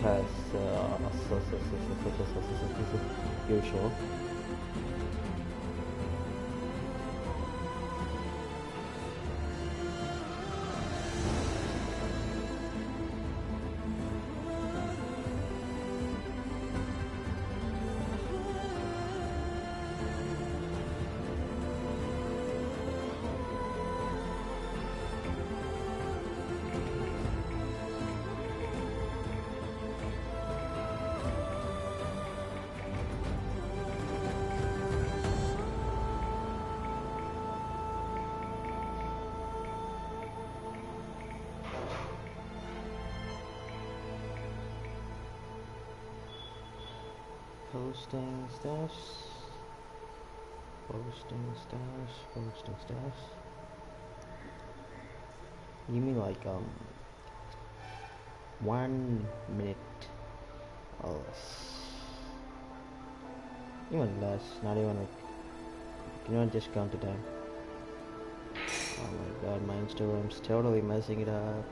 as usual. Posting stash. You mean like 1 minute or less? Even less, not even like, you know, just count the time. Oh my god, my Instagram's totally messing it up.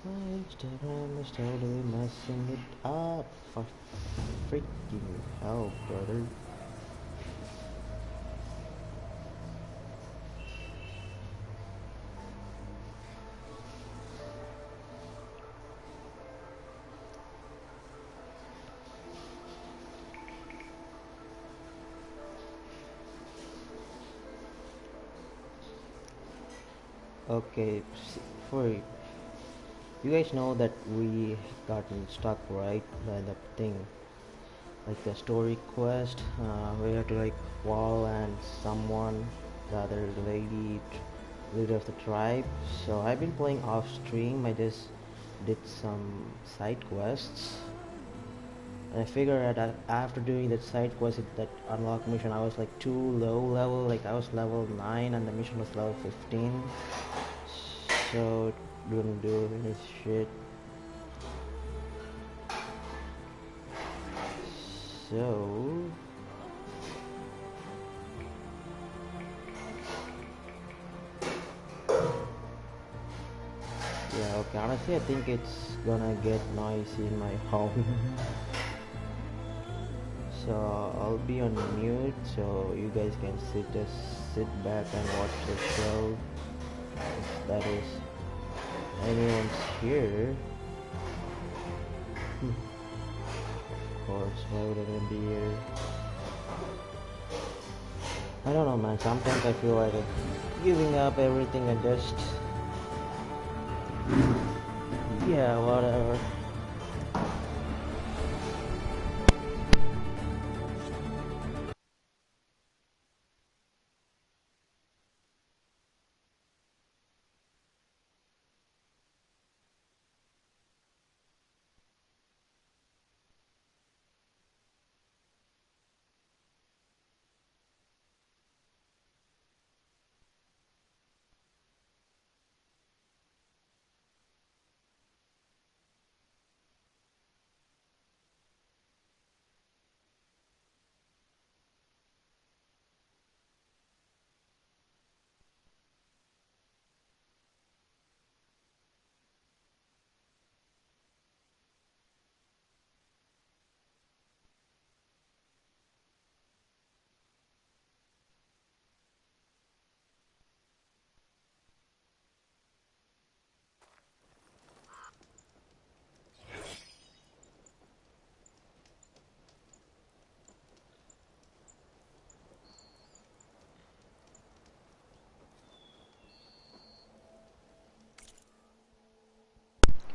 My Instagram is totally messing it up. For freaking hell, brother. Okay, for you guys know that we gotten stuck right by the thing, like the story quest. We have to like wall and someone, the other lady, leader of the tribe. So I've been playing off stream. I just did some side quests. And I figured that after doing that side quest, that unlock mission, I was like too low level. Like I was level 9 and the mission was level 15. So didn't do any shit. So yeah, okay, honestly I think it's gonna get noisy in my home. So I'll be on mute so you guys can sit back and watch the show if that is anyone's here. Of course, why would anyone be here? I don't know, man, sometimes I feel like giving up everything and just yeah, whatever.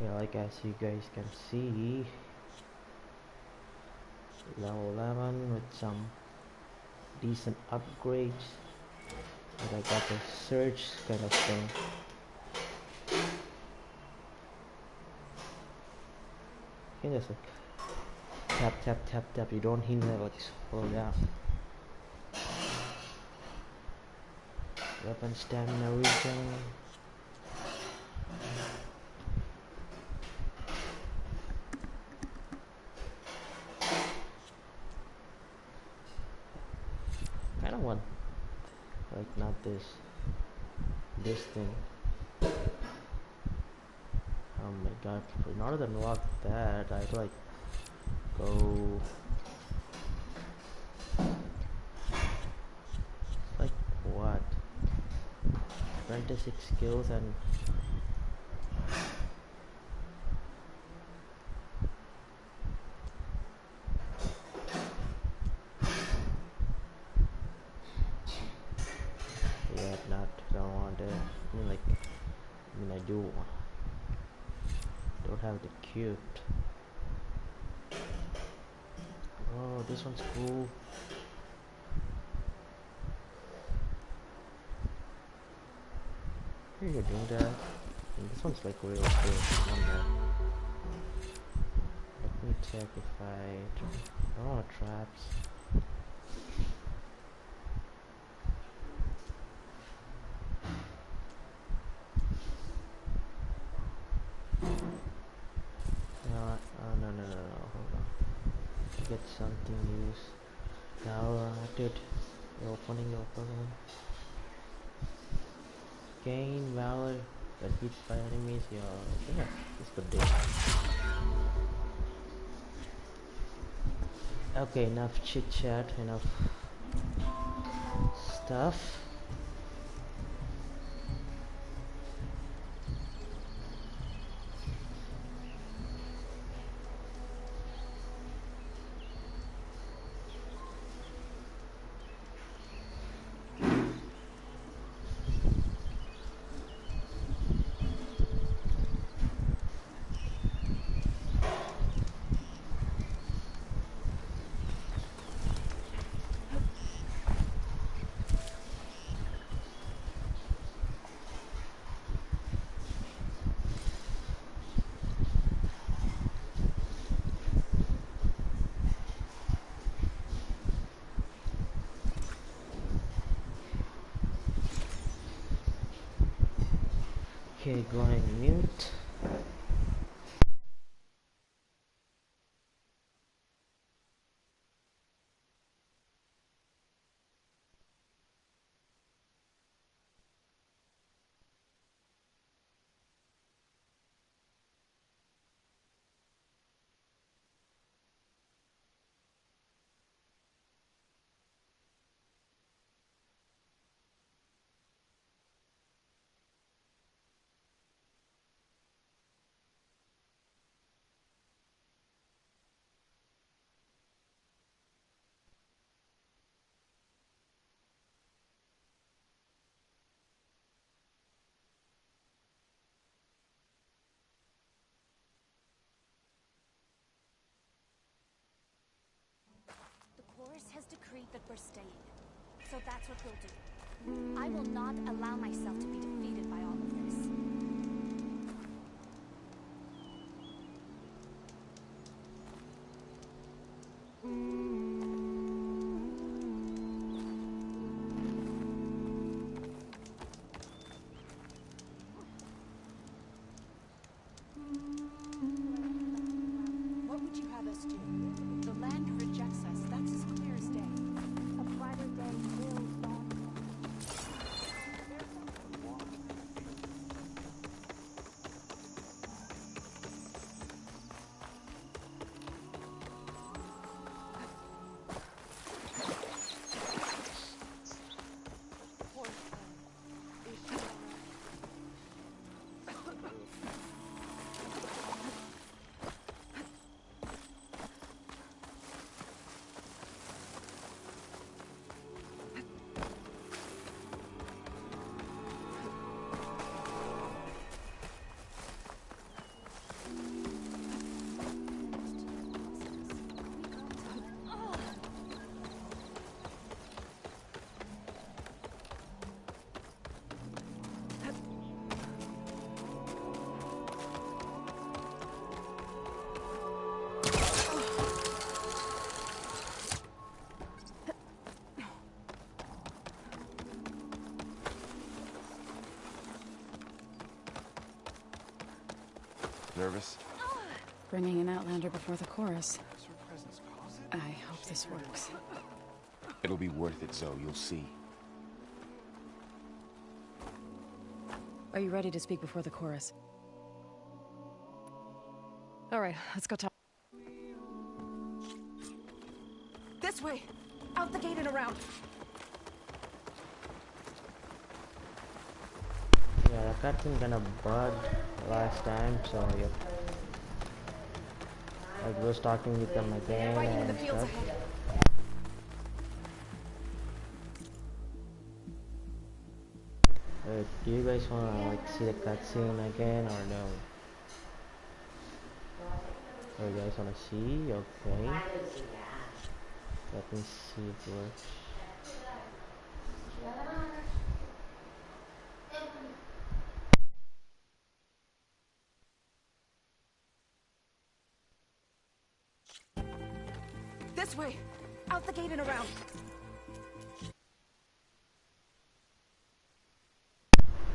Okay, like as you guys can see, level 11 with some decent upgrades. But I got the search kind of thing. You can just like tap. You don't hit level, just slow down. Weapon stamina regen. kind of want, like, not this thing. Oh my god, in order to unlock that, I have to, like, go, like, what, 26 skills and yeah, don't want it. I don't have the cute. Oh, this one's cool. Here you're doing that. And this one's like real cool. Let me check if I don't want traps. No, hold on. Get something use. Now dude, you're opening your Pokemon. Gain valor when hit by enemies. Yeah, it's good day. Okay, enough chit chat, enough stuff. Okay, going mute. The chorus has decreed that we're staying. So that's what we'll do. I will not allow myself to be defeated by all of this. What would you have us do? The land rejects us. That's as clear as day. A brighter day will dawn. Nervous? Bringing an Outlander before the chorus. I hope this works. It'll be worth it, so you'll see. Are you ready to speak before the chorus? All right, let's go talk. This way! Out the gate and around! Yeah, the cutscene kinda bugged last time, so yep. I was talking with them again Fighting in the and fields stuff. ahead. Do you guys wanna like see the cutscene again or no? Oh, you guys wanna see? Okay. Let me see if it works. This way! Out the gate and around!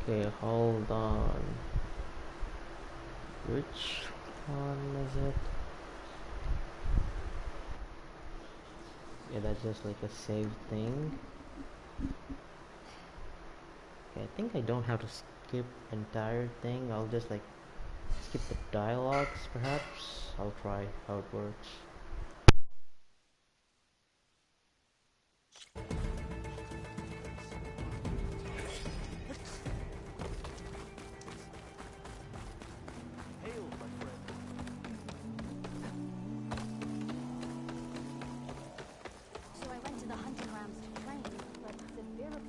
Okay, hold on. Which one is it? Yeah, that's just like a save thing. Okay, I think I don't have to skip entire thing. I'll just like skip the dialogues perhaps. I'll try how it works. So I went to the hunting grounds to train, but severely.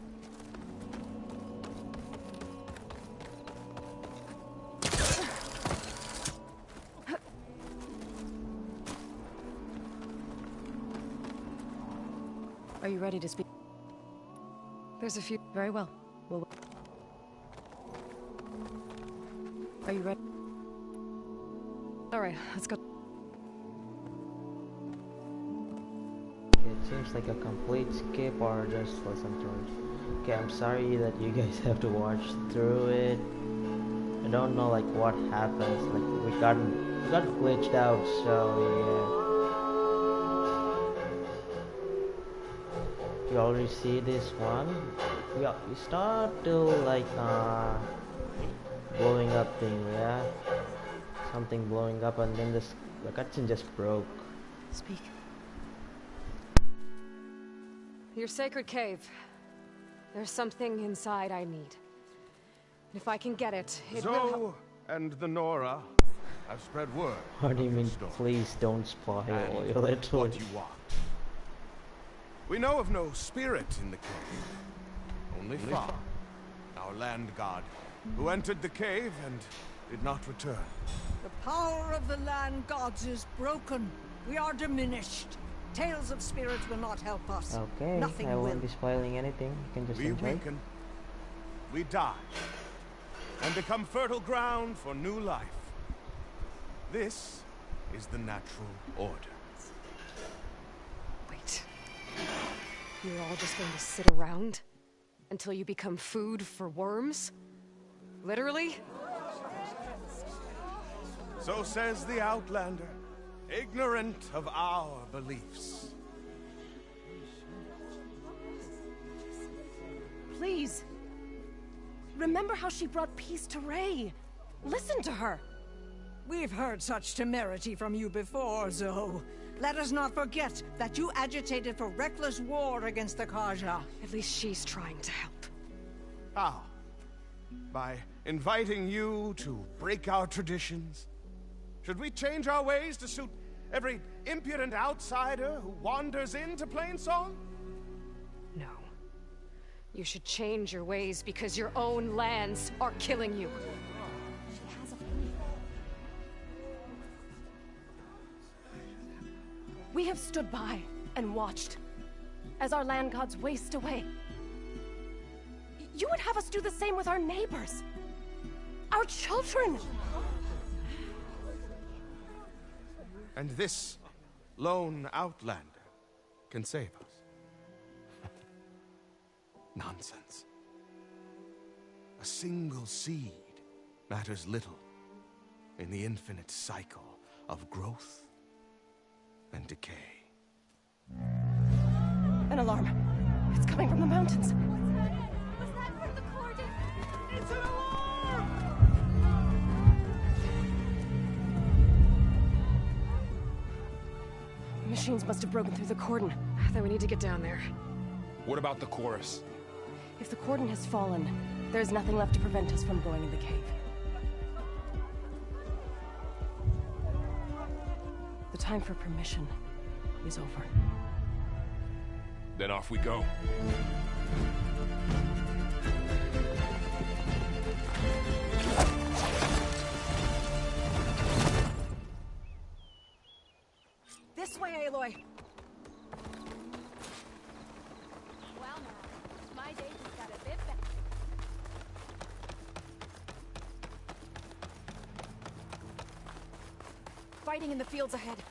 Are you ready to speak? There's a few. Very well. Well. Are you ready? All right, let's go. Okay, it seems like a complete skip or just for some sort. Okay, I'm sorry that you guys have to watch through it. I don't know like what happens. Like we got glitched out, so yeah. You already see this one. You start to like blowing up thing, yeah. Something blowing up, and then the cutscene just broke. Speak. Your sacred cave. There's something inside I need. If I can get it, it will help. Zoe and the Nora have spread word. What do you of your mean? story Please don't spoil and it. what you want. We know of no spirit in the cave. Only Fa, our land god, who entered the cave and did not return. The power of the land gods is broken. We are diminished. Tales of spirits will not help us. Okay, Nothing I will. won't be spoiling anything. You can just We enjoy. weaken, we die, and become fertile ground for new life. This is the natural order. Wait. You're all just going to sit around until you become food for worms? Literally? So says the Outlander, ignorant of our beliefs. Please. Remember how she brought peace to Ray. Listen to her. We've heard such temerity from you before, Zoe. Let us not forget that you agitated for reckless war against the Kaja. At least she's trying to help. How? By inviting you to break our traditions? Should we change our ways to suit every impudent outsider who wanders into Plainsong? No. You should change your ways because your own lands are killing you. She has a point. We have stood by and watched as our land gods waste away. You would have us do the same with our neighbors, our children. And this lone outlander can save us. Nonsense. A single seed matters little in the infinite cycle of growth and decay. An alarm. It's coming from the mountains. Was that from the cordon? It's an alarm! Machines must have broken through the cordon. Then we need to get down there. What about the chorus? If the cordon has fallen, there's nothing left to prevent us from going in the cave. The time for permission is over. Then off we go. This way, Aloy! Well, now, my day just got a bit better. Fighting in the fields ahead.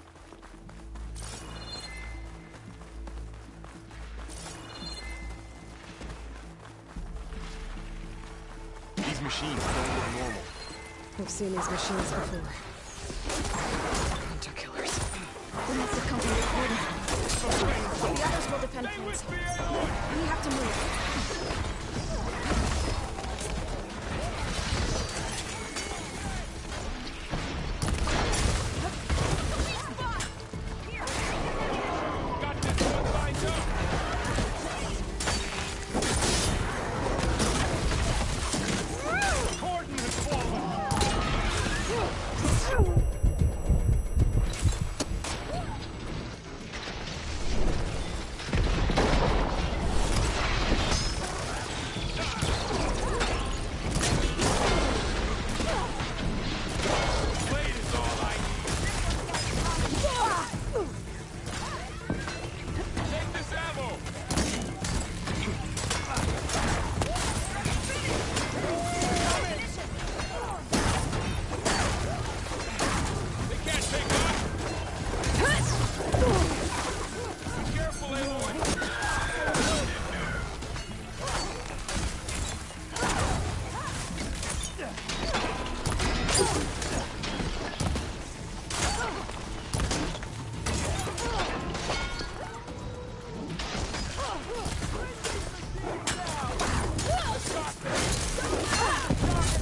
These machines don't look normal. We've seen these machines before. Hunter killers. They must have come from the cordon. The others will defend points. We have to move. Got this one lined up! Cordon has fallen! Blade is all I need. Take this ammo! They can't take us! Be careful, Aloy!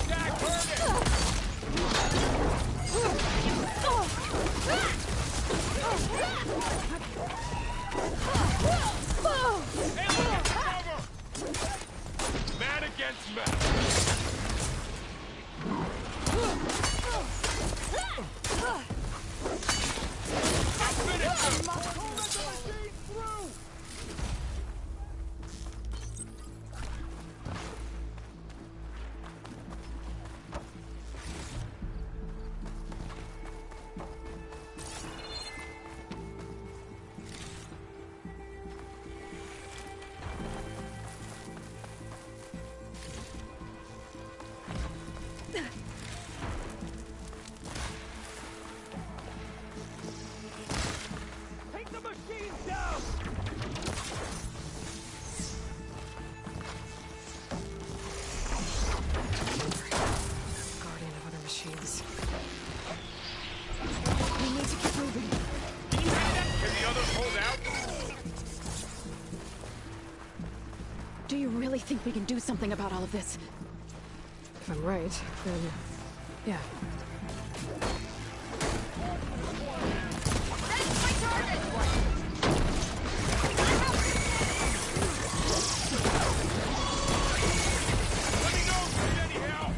Attack, burn it! Aloy, cover! Man against man! Take the machines down! Guardian of other machines. We need to keep moving. Can you hear that? Can the others hold out? Do you really think we can do something about all of this? If I'm right, then... yeah. Let me know if you need any help!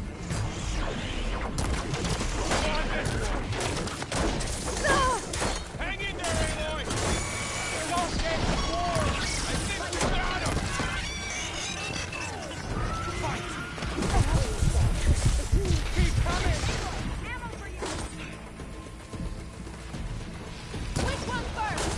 Come on, this one! Hang in there, Aloy! Don't get bored! I think we got him! Fight! Keep coming! Ammo for you! Which one first?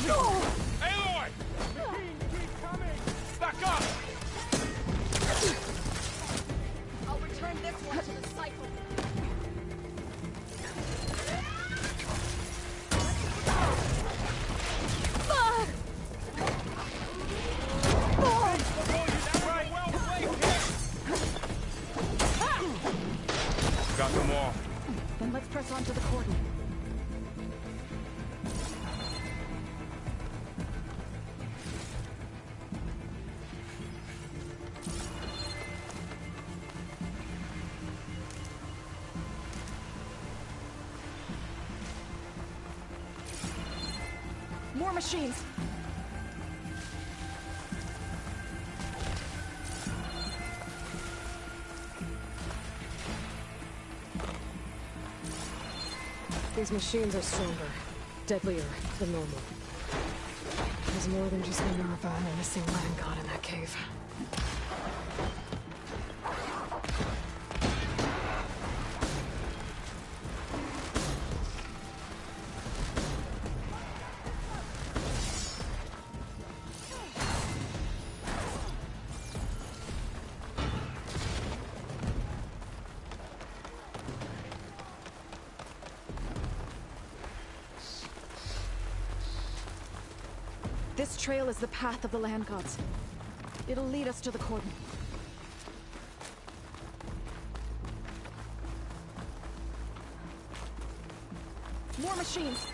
Aloy! Keep coming! Back up! I'll return this one to the cycle. Got them all. Then let's press on to the cordon. More machines! These machines are stronger, deadlier than normal. There's more than just Minerva and a missing land god in that cave. This trail is the path of the land gods. It'll lead us to the cordon. More machines!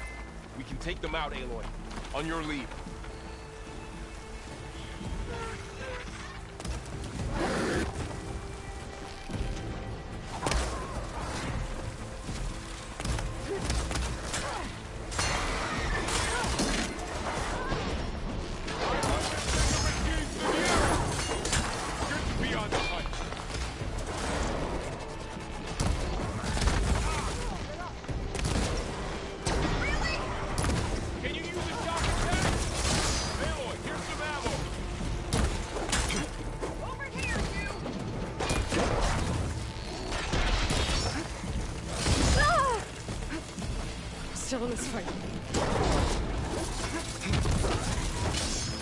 We can take them out, Aloy. On your lead. Still in this fight.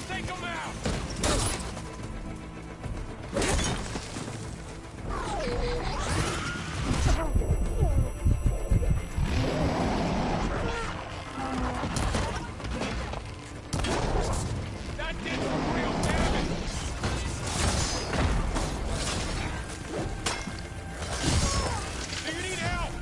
Take them out! That did some real damage! Do you need help?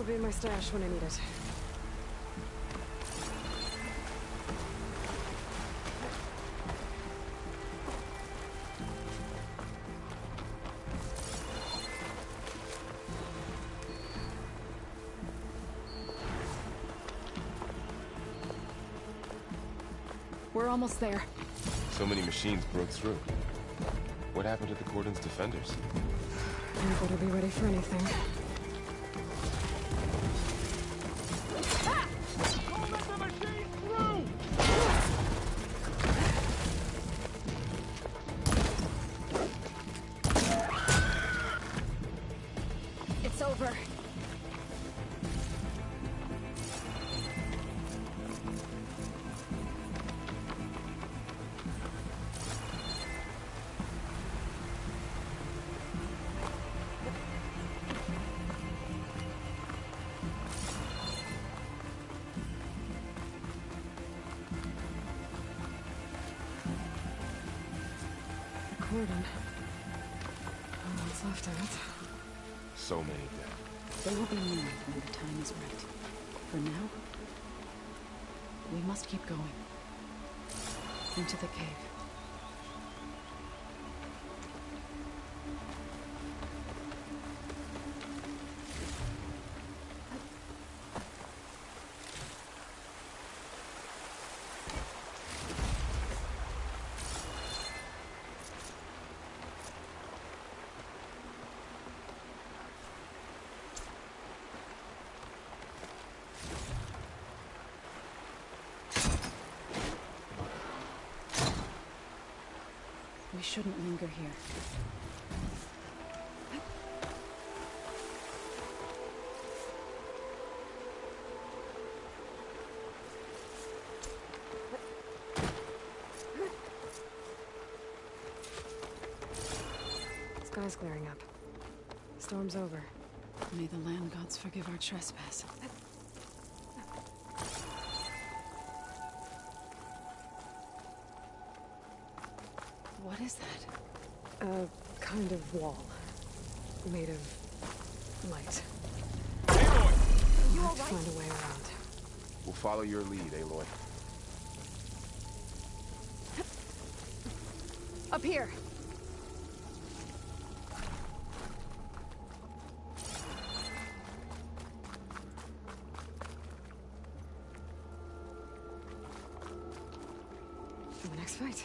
will be in my stash when I need it. We're almost there. So many machines broke through. What happened to the Cordon's defenders? You better be ready for anything. Don't let the machine through! It's over. Cordon. What's left of it? So many dead. There will be more when the time is right. For now, we must keep going. Into the cave. We shouldn't linger here. Sky's clearing up. Storm's over. May the land gods forgive our trespass. What is that? A kind of wall. Made of light. Aloy! We'll have to find a way around. We'll follow your lead, Aloy. Up here! The next fight.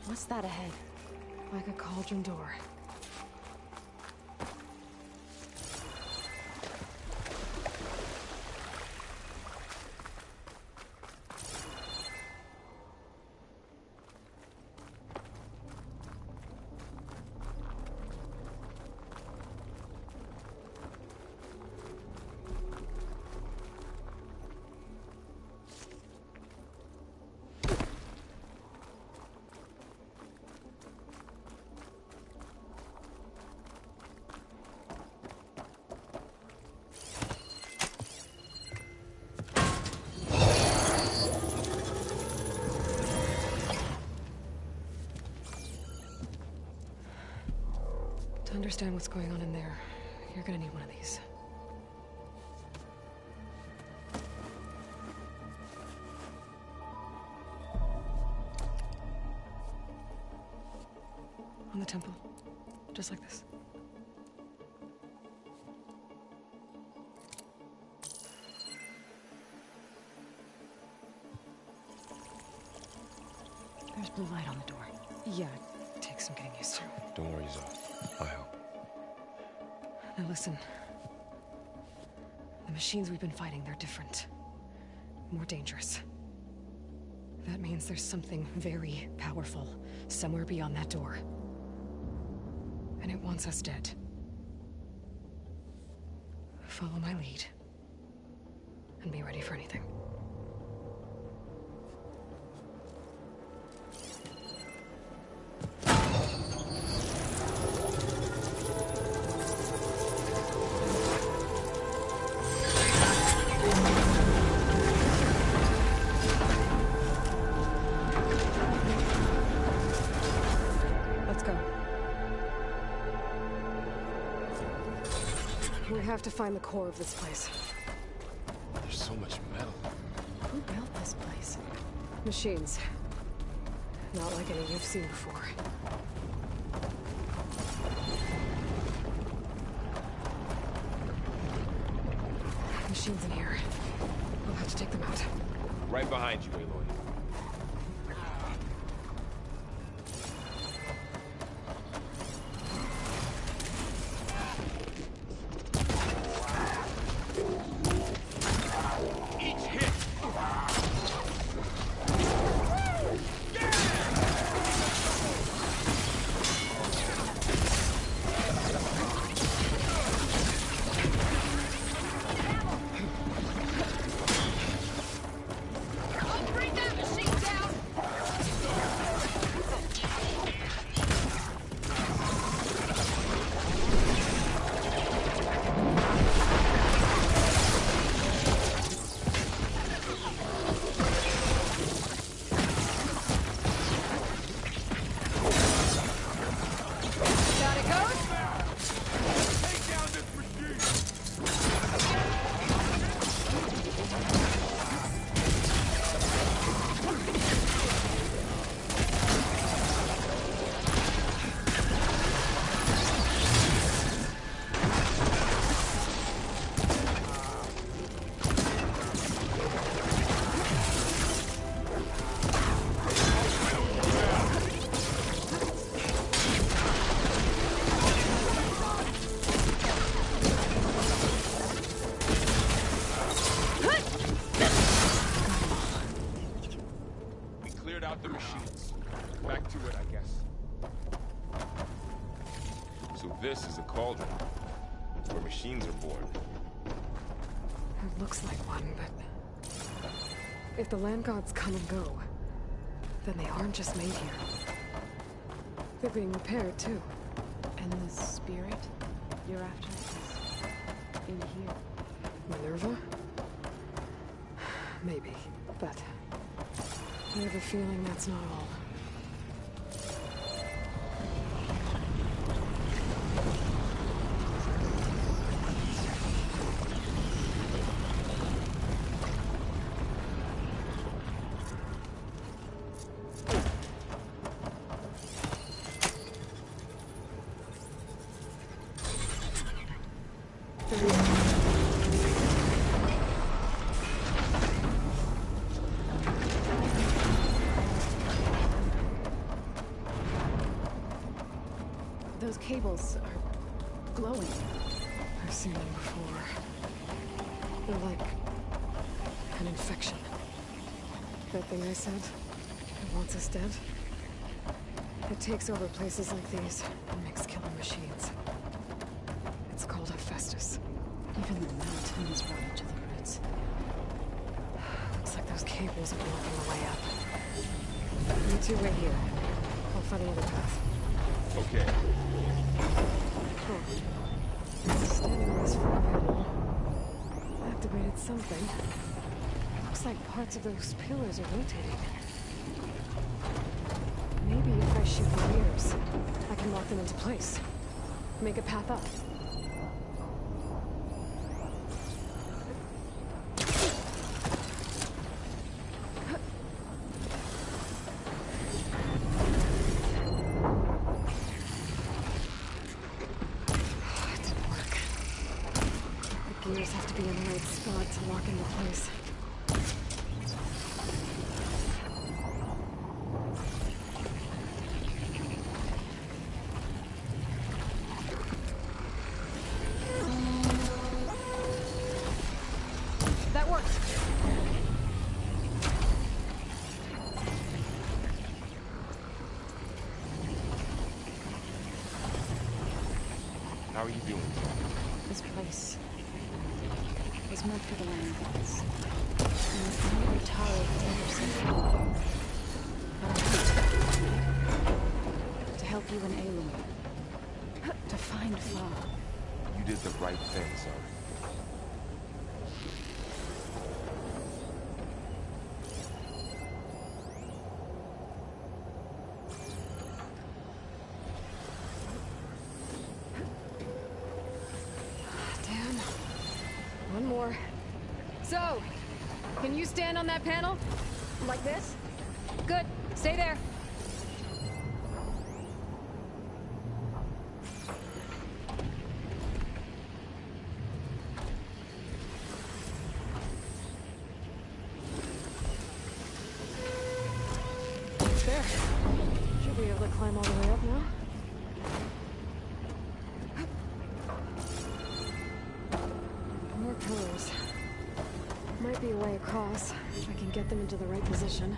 What's that ahead? Like a cauldron door. To understand what's going on in there, you're gonna need one of these. On the temple. Just like this. There's blue light on the door. Yeah, it takes some getting used to. Don't worry, Zoe. I help. Now listen. The machines we've been fighting, they're different. More dangerous. That means there's something very powerful somewhere beyond that door. And it wants us dead. Follow my lead. and be ready for anything. Let's go. We have to find the core of this place. There's so much metal. Who built this place? Machines. Not like any you've seen before. Machines in here. We'll have to take them out. Right behind you, Aloy. Out the machines. Back to it, I guess. So this is a cauldron. It's where machines are born. It looks like one, but... if the land gods come and go, then they aren't just made here. They're being repaired, too. And the spirit you're after is in here. Minerva? Maybe, but... I have a feeling that's not all. Those cables are glowing. I've seen them before. They're like an infection. That thing I said, it wants us dead. It takes over places like these and makes killer machines. It's called Hephaestus. Even the mountain is rotted to the roots. Looks like those cables are blocking the way up. You two wait here. I'll find another path. Okay. Standing on this far panel activated something. Looks like parts of those pillars are rotating. Maybe if I shoot the mirrors, I can lock them into place. Make a path up. Gears have to be in the right spot to lock into place. That worked! How are you doing? This place was meant for the landlords. And it's maybe Taro could ever something. But to help you and Aloy. To find Fa. You did the right thing, son. Damn. One more. So, can you stand on that panel? Like this? Good. Stay there. There. Should be able to climb all the way up now. More pillars. Might be a way across, if I can get them into the right position.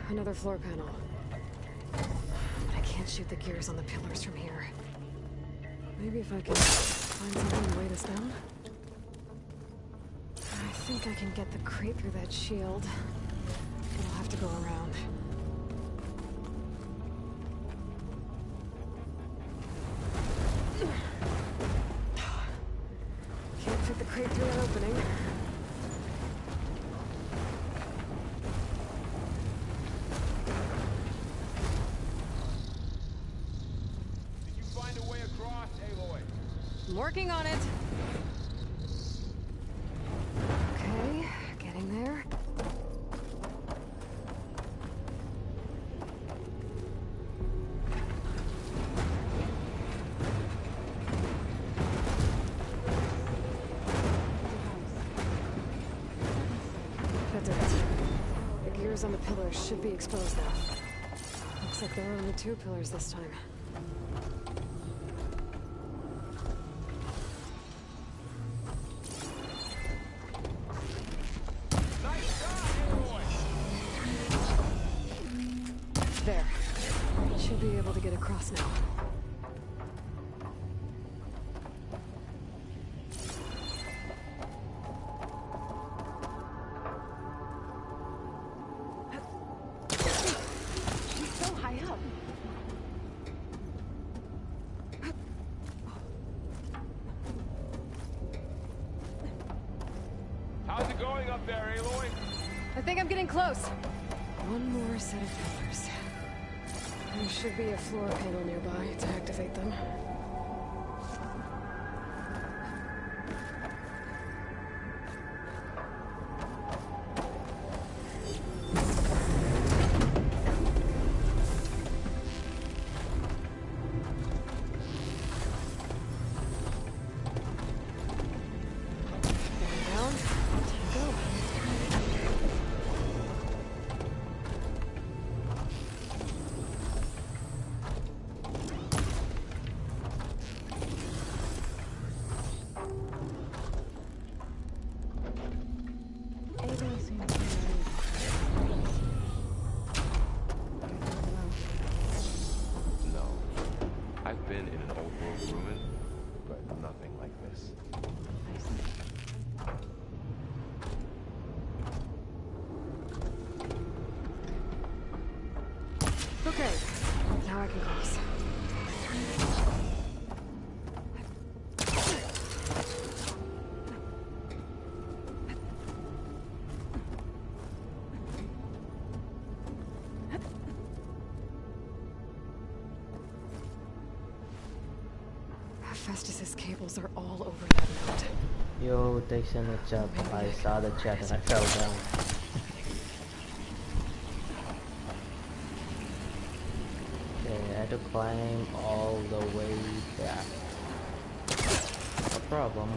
Another floor panel. But I can't shoot the gears on the pillars from here. Maybe if I can find something to weigh this down? I think I can get the crate through that shield. But I'll have to go around. Can't fit the crate through that opening. Did you find a way across, Aloy? I'm working on it. Okay, getting there. That did it. The gears on the pillars should be exposed now. Looks like there are only 2 pillars this time. Nice shot, Aloy! There. Should be able to get across now. She's so high up. How's it going up there, Aloy? I think I'm getting close. One more set of pillars. There should be a floor panel nearby to activate them. Going down. Go. No. I've been in an old world ruin, but nothing like this. Okay, now I can cross. Festus's cables are all over that node. Yo, thanks in the chat. I saw the chat and I fell down. Okay, I had to climb all the way back. No problem.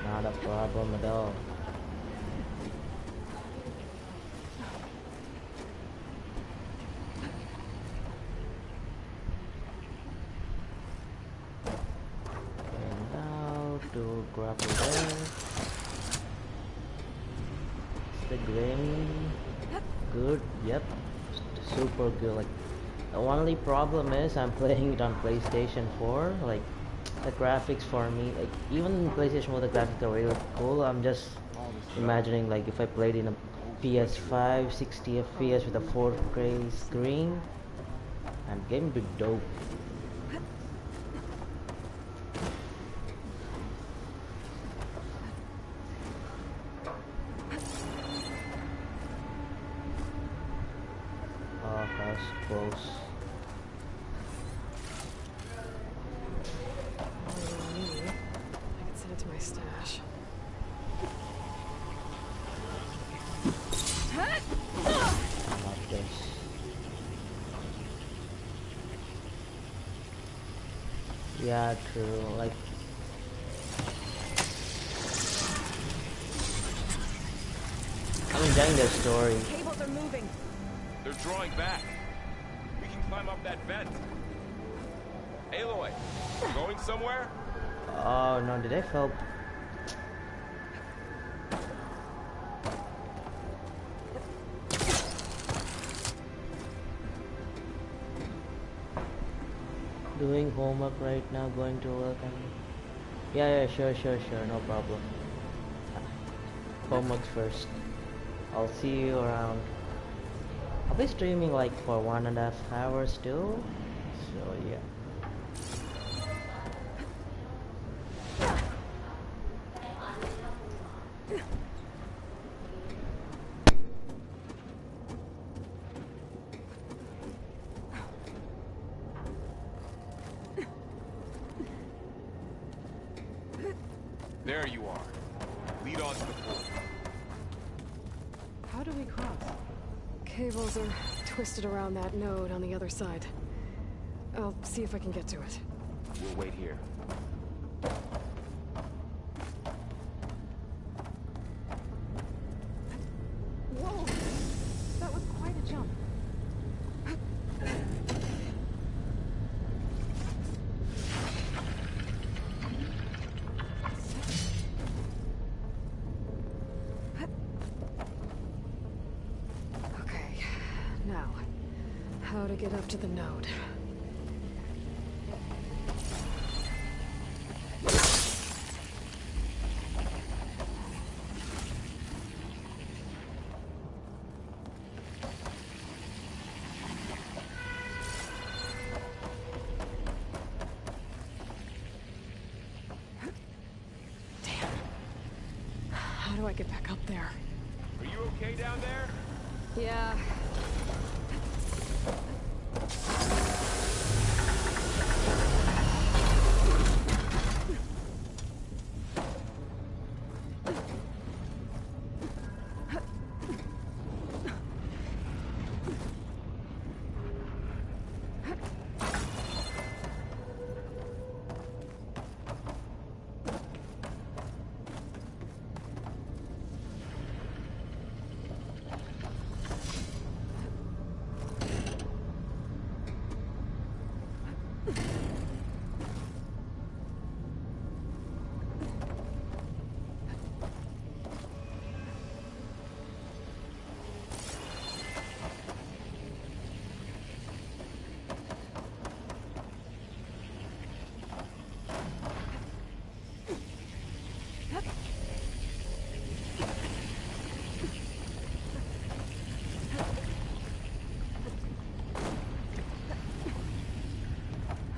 Not a problem at all. And now to grapple there. The green. Good, yep. Super good. Like, the only problem is I'm playing it on PlayStation 4. Like, the graphics for me, like even in PlayStation 4 the graphics are really cool. I'm just imagining like if I played in a PS5 60 FPS with a 4K screen, and game would be dope. Oh, that's close. I can send it to my stash. Not this. Yeah, true. Like, I'm enjoying the story. Cables are moving. They're drawing back. We can climb up that vent. Aloy, going somewhere? Oh no, did I fail? Doing homework right now, going to work and... Yeah, sure, no problem. Homework first. I'll see you around. I'll be streaming like for 1.5 hours still. So yeah. There you are. Lead on to the port. How do we cross? Cables are twisted around that node on the other side. I'll see if I can get to it. We'll wait here. Whoa! That was quite a jump. Okay, now, how to get up to the node. How do I get back up there? Are you okay down there? Yeah.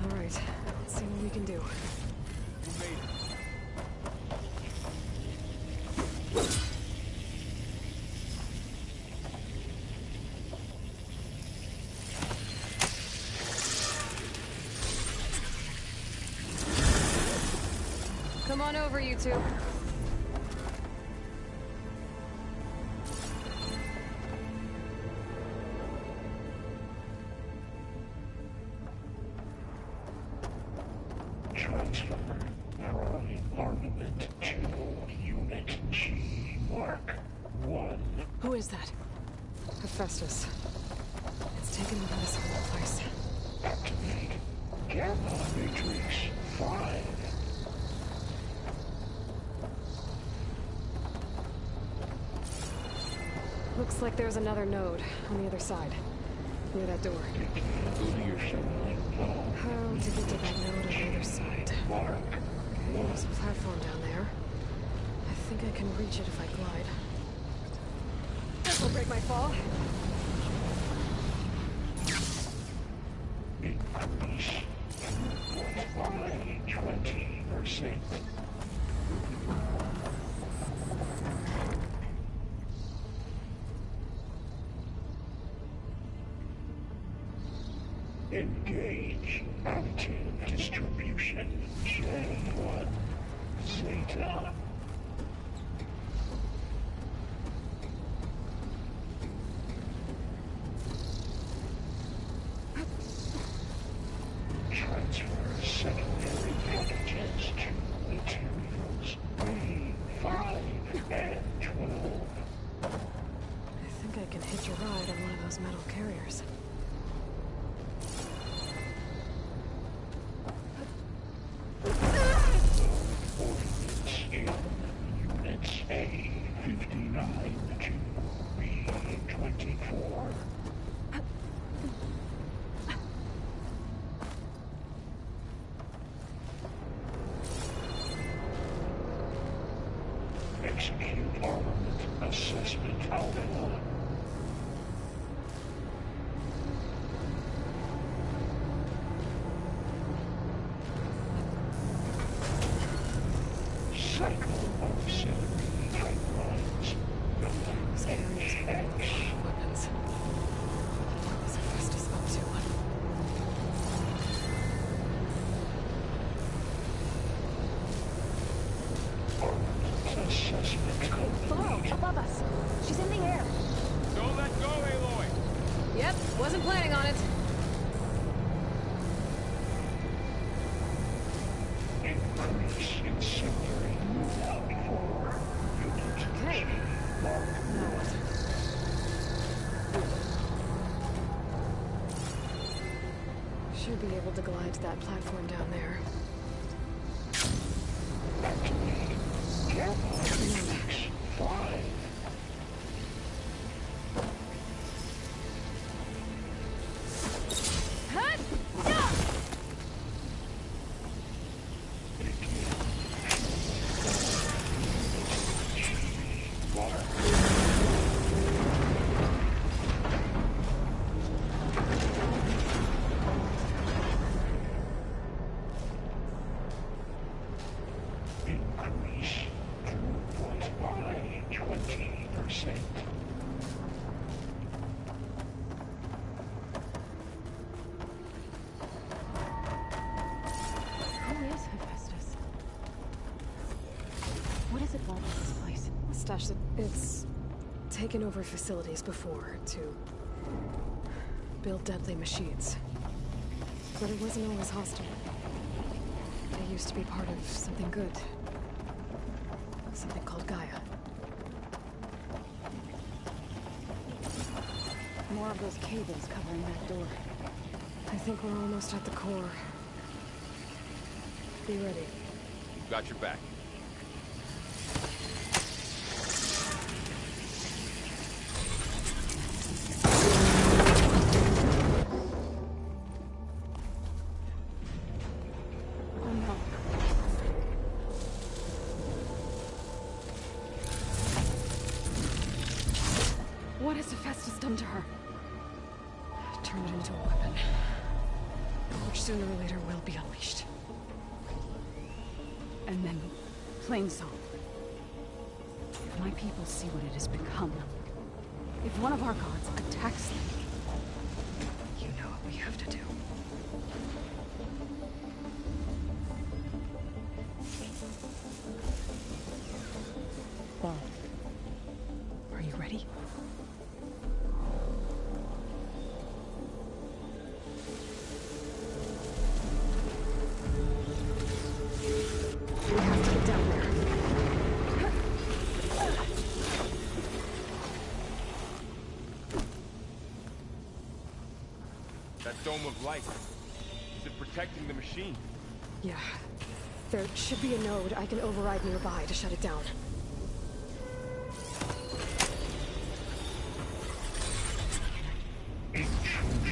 All right, let's see what we can do. You made it. Come on over, you two. Transfer Aloy armament to Unit G. Mark 1. Who is that? Hephaestus. It's taken me to this whole place. Activate Gamma Matrix 5. Looks like there's another node on the other side. Near that door. Go to your signaling pole. How to get to that node on the other side. Mark. Okay, there's a platform down there. I think I can reach it if I glide. This will break my fall. Increase by 20%. Engage active distribution. J1 Zeta. Transfer secondary packages to materials B5 and 12. I think I can hitch a ride on one of those metal carriers. Ordnance in Units A59 to B24. Execute armament assessment alpha. Cycle auxiliary pipelines. Those carriers are full of weapons. What was Hephaestus up to? Armament assessment Below, complete. above us. She's in the air. Don't let go, Aloy! Yep, wasn't planning on it. Increase incendiary move-out for Unit Okay. G. Mark. Now what? Should be able to glide to that platform down there. Activate. Gamma matrix 5. Increase throughput by 20%. Who is Hephaestus? What does it want with this place? Stash it. It's taken over facilities before to build deadly machines. But it wasn't always hostile. They used to be part of something good. Something called Gaia. More of those cables covering that door. I think we're almost at the core. Be ready. We've got your back. Oh no. What has Hephaestus done to her? Turn it into a weapon. Which sooner or later will be unleashed. And then, plain song. If my people see what it has become, if one of our gods attacks them, You know what we have to do. well, are you ready? We have to get down there. That dome of light. Is it protecting the machine? Yeah. There should be a node I can override nearby to shut it down. Intrusion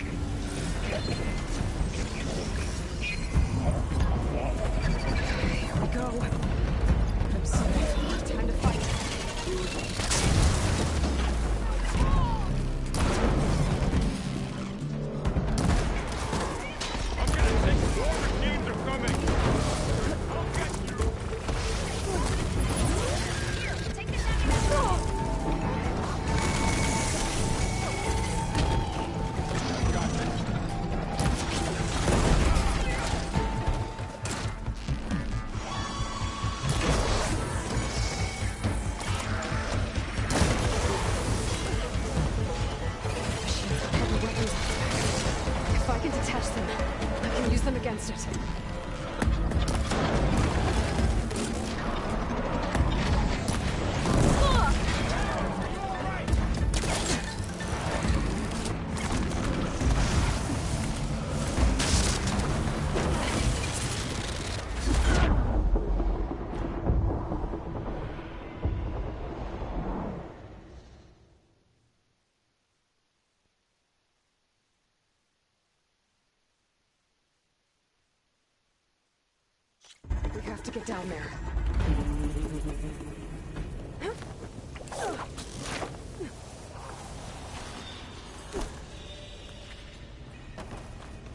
catch them, I can use them against it. We have to get down there.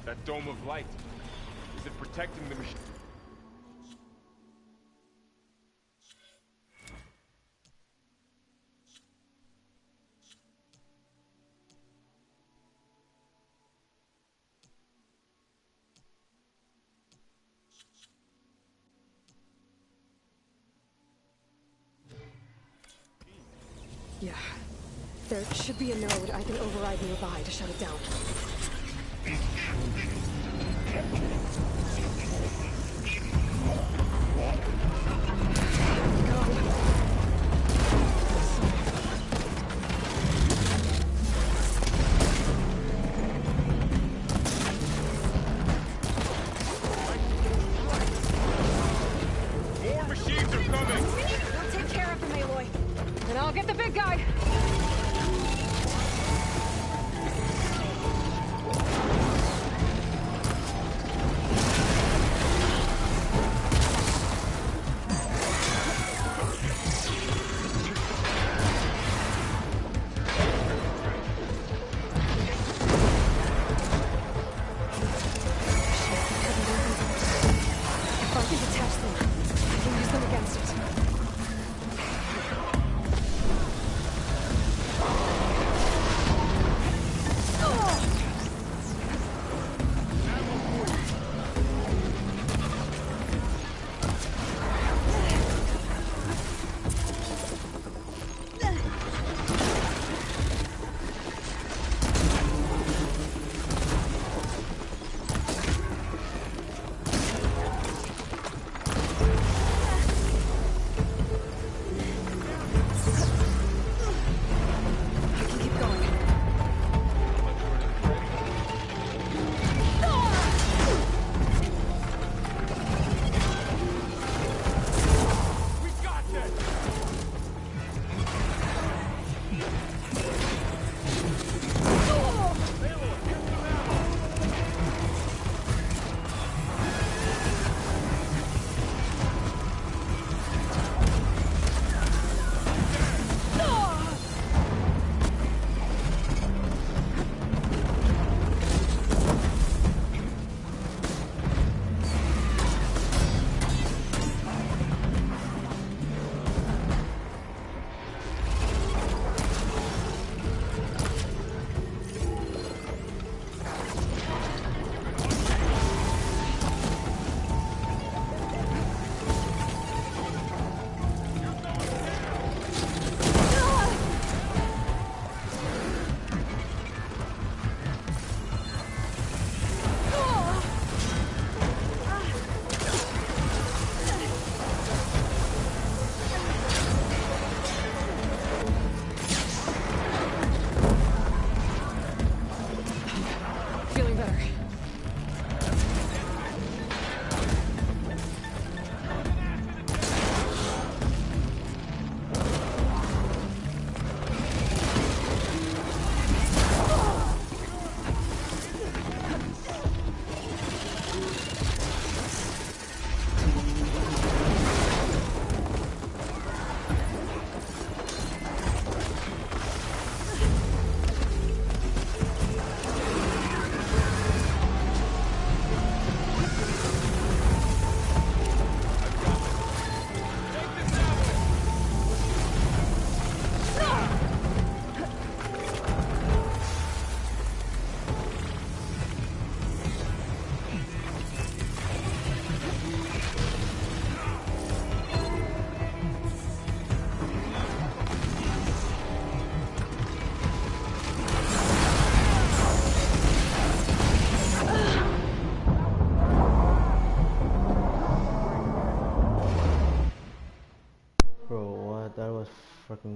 That dome of light. Is it protecting the machine? Yeah. There should be a node I can override nearby to shut it down. More machines are coming! We'll take care of them, Aloy. And I'll get the big guy.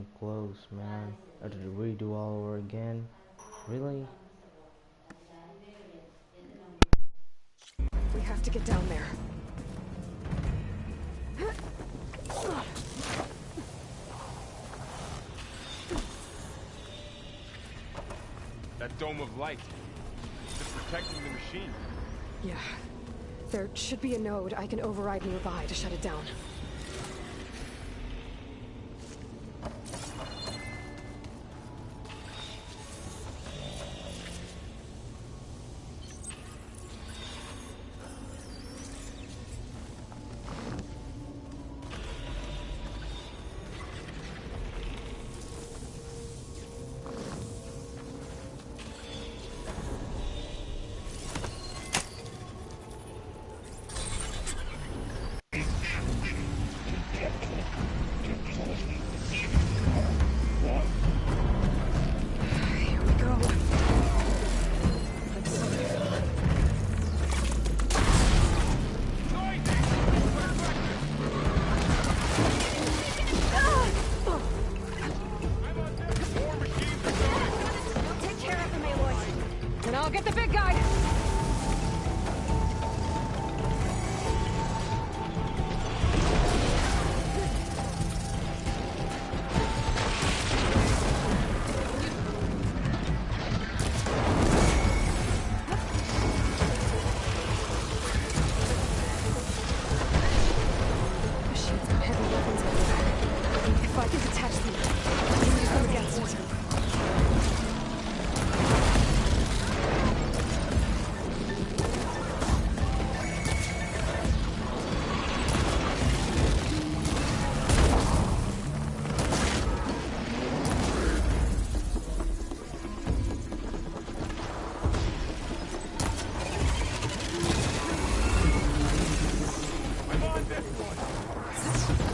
getting close, man. I have to redo all over again. Really? We have to get down there. That dome of light. It's protecting the machine. Yeah. There should be a node I can override nearby to shut it down. Here we go. Let's Take care of them, Aloy. and I'll get the big guy. Machine's got heavy weapons on it. If I can detach them, I can use them against it. I'm on this one.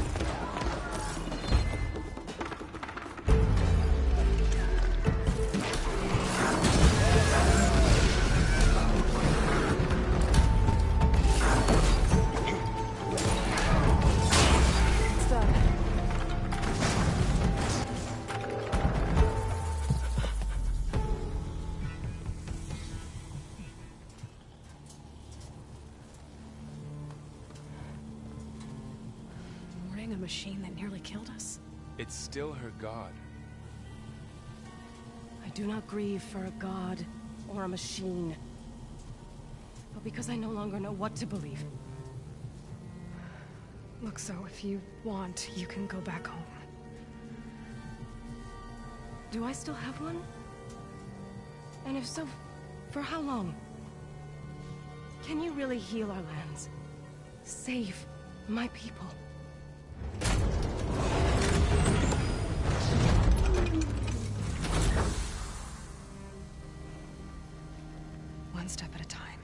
It's done. Warning a machine that nearly killed us? It's still her god. I do not grieve for a god or a machine, but because I no longer know what to believe. Look, so if you want, you can go back home. Do I still have one? And if so, for how long? Can you really heal our lands? Save my people? One step at a time.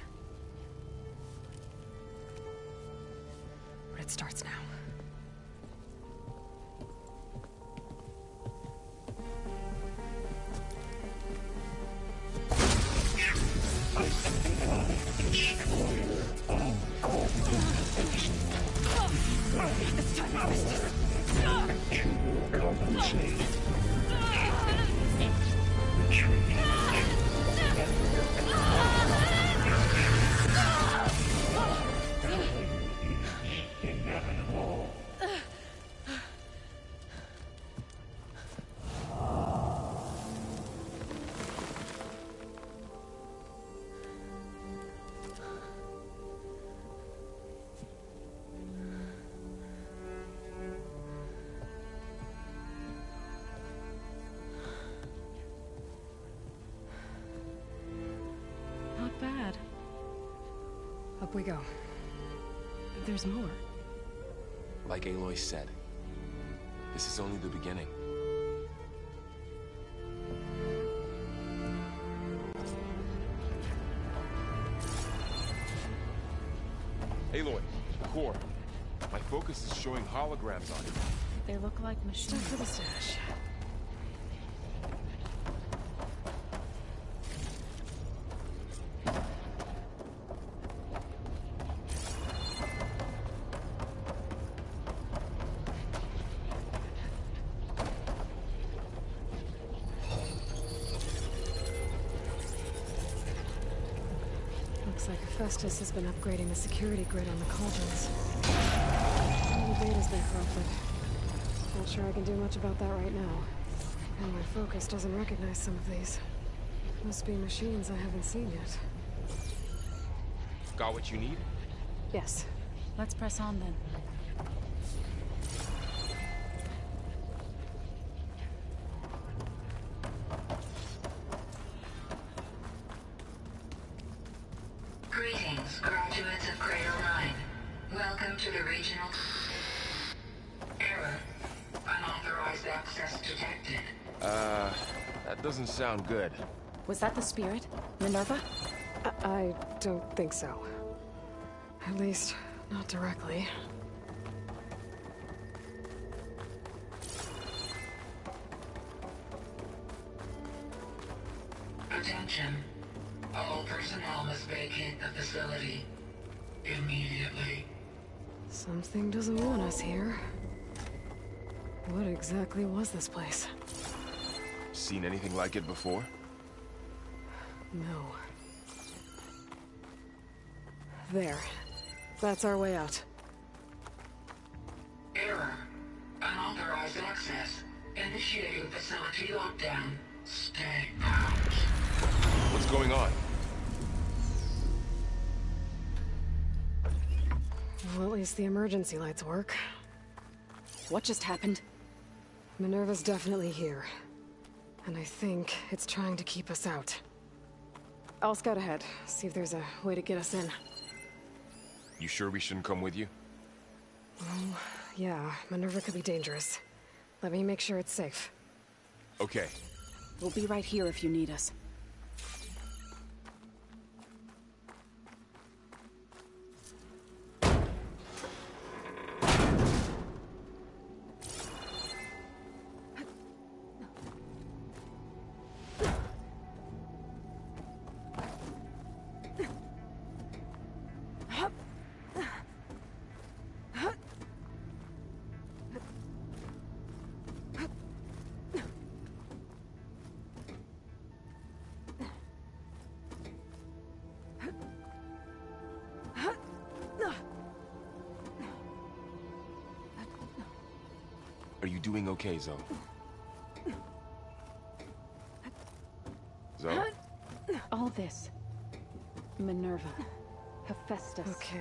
But it starts now. Not bad. Up we go. There's more. Like Aloy said, this is only the beginning. Aloy, core. My focus is showing holograms on it. They look like machines. Time for the stash. Looks like Hephaestus has been upgrading the security grid on the cauldrons. All the data's been corrupted. Not sure I can do much about that right now. And my focus doesn't recognize some of these. Must be machines I haven't seen yet. Got what you need? Yes. Let's press on then. Greetings, graduates of Crater 9. Welcome to the regional... Error. Unauthorized access detected. That doesn't sound good. Was that the spirit? Minerva? I don't think so. At least, not directly. Attention. All personnel must vacate the facility. Immediately. Something doesn't want us here. What exactly was this place? Seen anything like it before? No. There. That's our way out. Error. Unauthorized access. Initiating facility lockdown. Stay out. What's going on? Well, at least the emergency lights work. What just happened? Minerva's definitely here. And I think it's trying to keep us out. I'll scout ahead, see if there's a way to get us in. You sure we shouldn't come with you? Oh, yeah, Minerva could be dangerous. Let me make sure it's safe. Okay. We'll be right here if you need us. Are you doing okay, Zoe? Zoe? All this. Minerva. Hephaestus. Okay.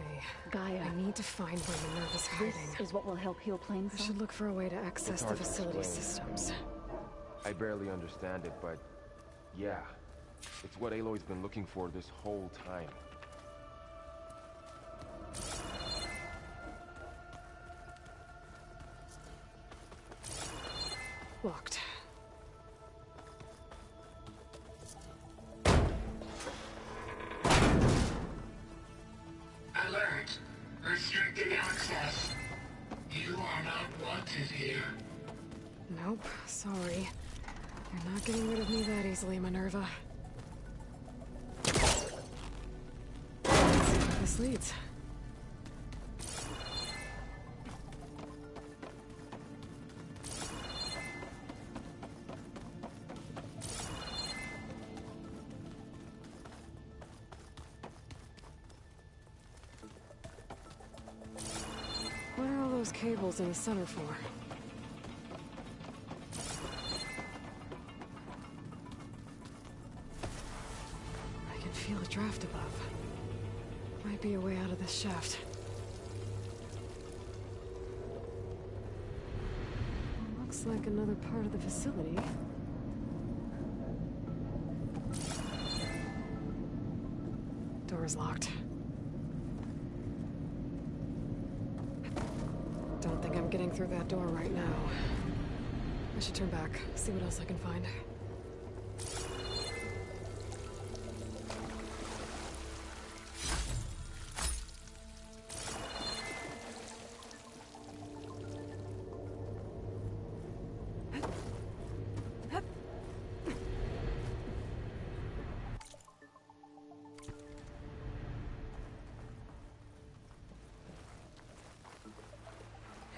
Gaia. I need to find where Minerva's This hiding. is what will help heal I Plainsong. should look for a way to access the hard to facility explain. systems. I barely understand it, but yeah. It's what Aloy's been looking for this whole time. Locked. Alert. Restricted access. You are not wanted here. Nope, sorry. You're not getting rid of me that easily, Minerva. Let's see where this leads. What are all those cables in the center for? I can feel a draft above. Might be a way out of this shaft. Looks like another part of the facility. Door's locked. Don't think I'm getting through that door right now. I should turn back, see what else I can find.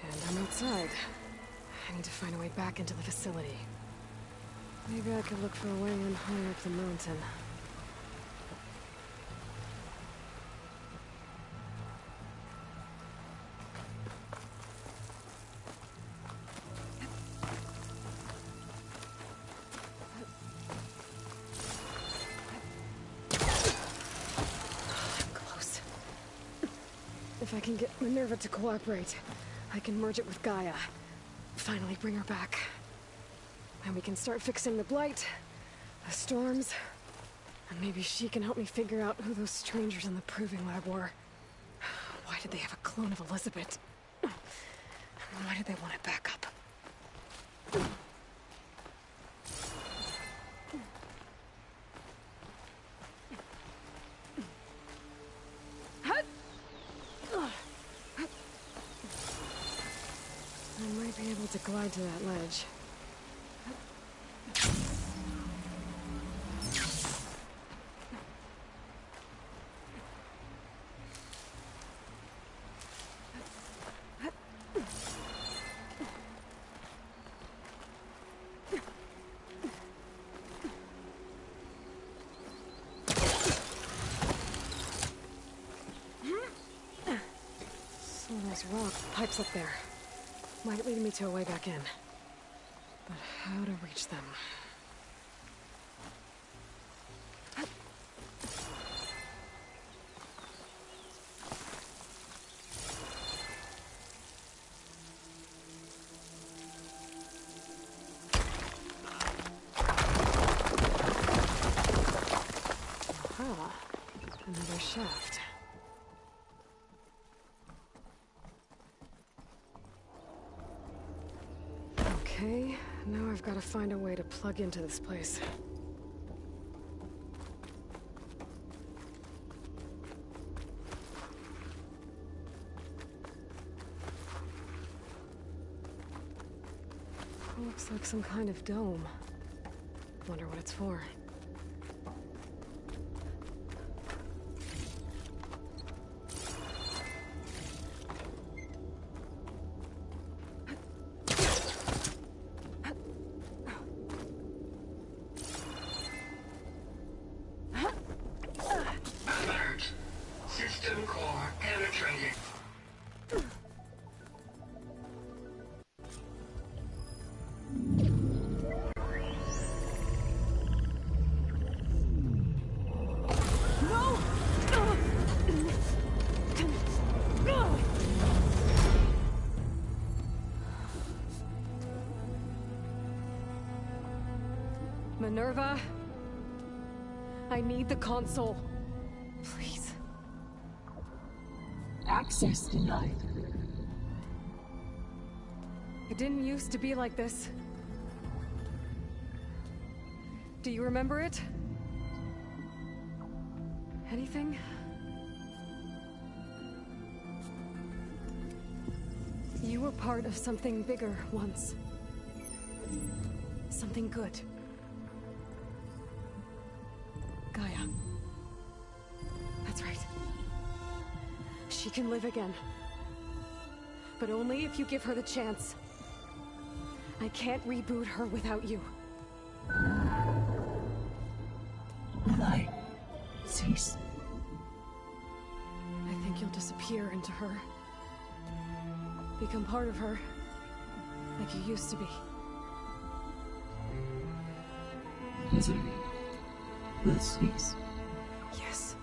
And I'm outside. I need to find a way back into the facility. Maybe I could look for a way in higher up the mountain. If I can get Minerva to cooperate, I can merge it with Gaia. Finally bring her back. And we can start fixing the blight, the storms, and maybe she can help me figure out who those strangers in the proving lab were. Why did they have a clone of Elizabeth? And why did they want it back up? I might be able to glide to that ledge. So those rock pipes up there might lead me to a way back in. But how to reach them? Aha, another shaft. Okay, now I've got to find a way to plug into this place. Looks like some kind of dome. Wonder what it's for. Alert. System core penetrated. Minerva, I need the console. Please. Access denied. It didn't used to be like this. Do you remember it? Anything? You were part of something bigger once. Something good. Gaia. That's right. She can live again. But only if you give her the chance. I can't reboot her without you. Aloy, cease. I think you'll disappear into her. Become part of her. Like you used to be. Misery will cease. Yes.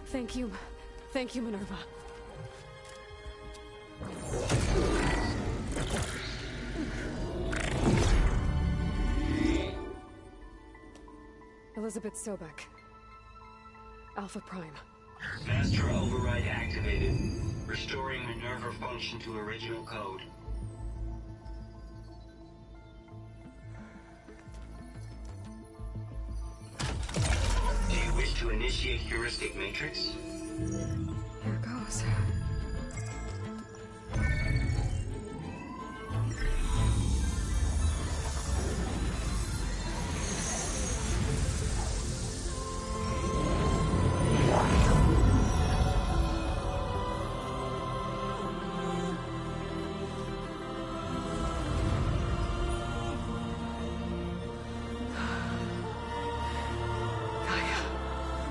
Thank you. Thank you, Minerva. Elizabeth Sobek. Alpha Prime. Master override activated. Restoring Minerva function to original code. Do you wish to initiate heuristic matrix? Here goes.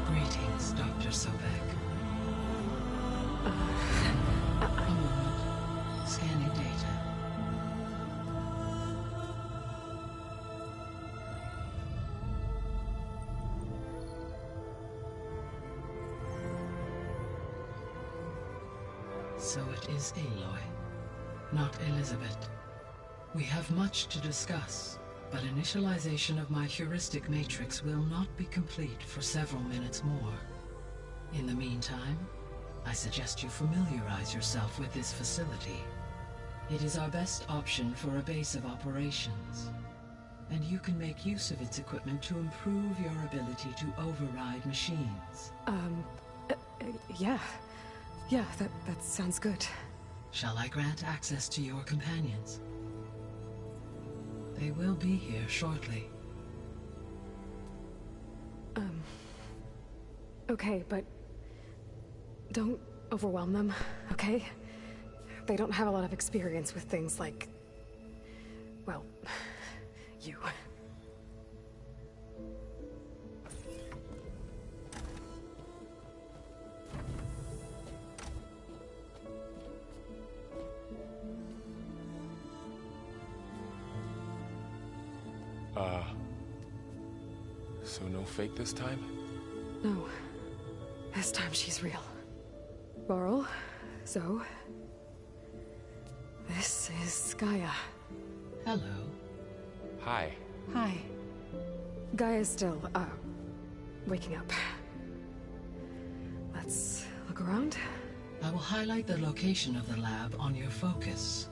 Greetings, Dr. Sobek. A moment. Scanning data. So it is Aloy, not Elizabeth. We have much to discuss, but initialization of my heuristic matrix will not be complete for several minutes more. In the meantime, I suggest you familiarize yourself with this facility. It is our best option for a base of operations, and you can make use of its equipment to improve your ability to override machines. Yeah. Yeah, that sounds good. Shall I grant access to your companions? They will be here shortly. Okay, but don't overwhelm them, okay? They don't have a lot of experience with things like, well, you. So no fake this time? No. This time she's real. Varl, Zoe. This is Gaia. Hello. Hi. Hi. Gaia's still, waking up. Let's look around. I will highlight the location of the lab on your focus.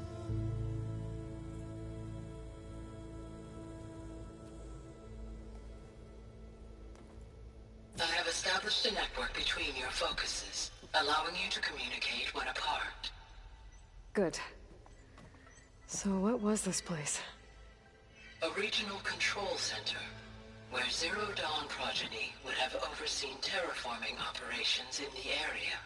I have established a network between your focuses, allowing you to communicate when apart. Good. So what was this place? A regional control center, where Zero Dawn progeny would have overseen terraforming operations in the area.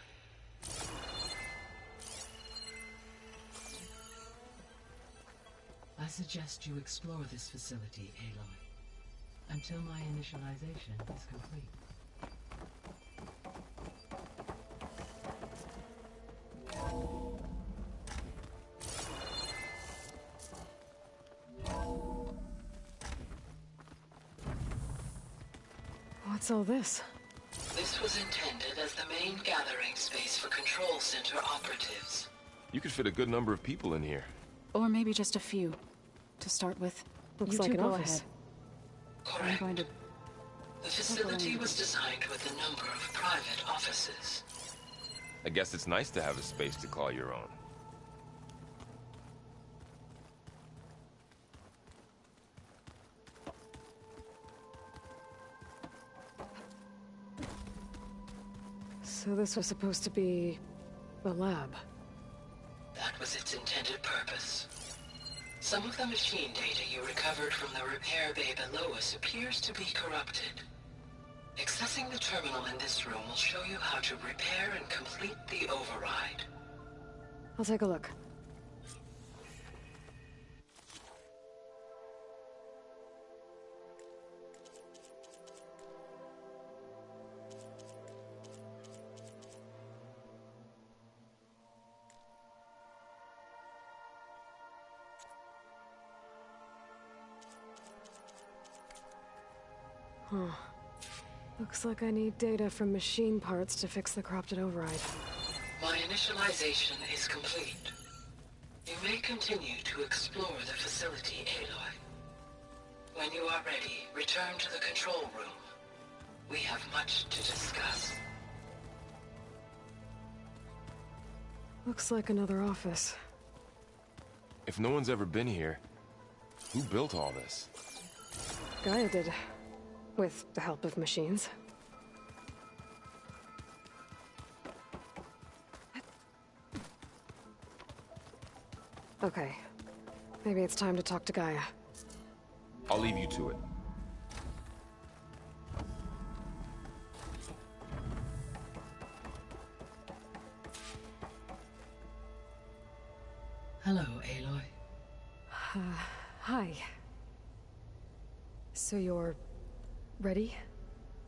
I suggest you explore this facility, Aloy, until my initialization is complete. What's all this? This was intended as the main gathering space for control center operatives. You could fit a good number of people in here. Or maybe just a few. To start with. Looks You like two an go office. ahead. Correct. I'm going to... The facility was designed with a number of private offices. I guess it's nice to have a space to call your own. So this was supposed to be... a lab. That was its intended purpose. Some of the machine data you recovered from the repair bay below us appears to be corrupted. Accessing the terminal in this room will show you how to repair and complete the override. I'll take a look. Huh. Looks like I need data from machine parts to fix the corrupted override. My initialization is complete. You may continue to explore the facility, Aloy. When you are ready, return to the control room. We have much to discuss. Looks like another office. If no one's ever been here, who built all this? Gaia did. With the help of machines. Okay. Maybe it's time to talk to Gaia. I'll leave you to it. Hello, Aloy. Hi. So you're... ready?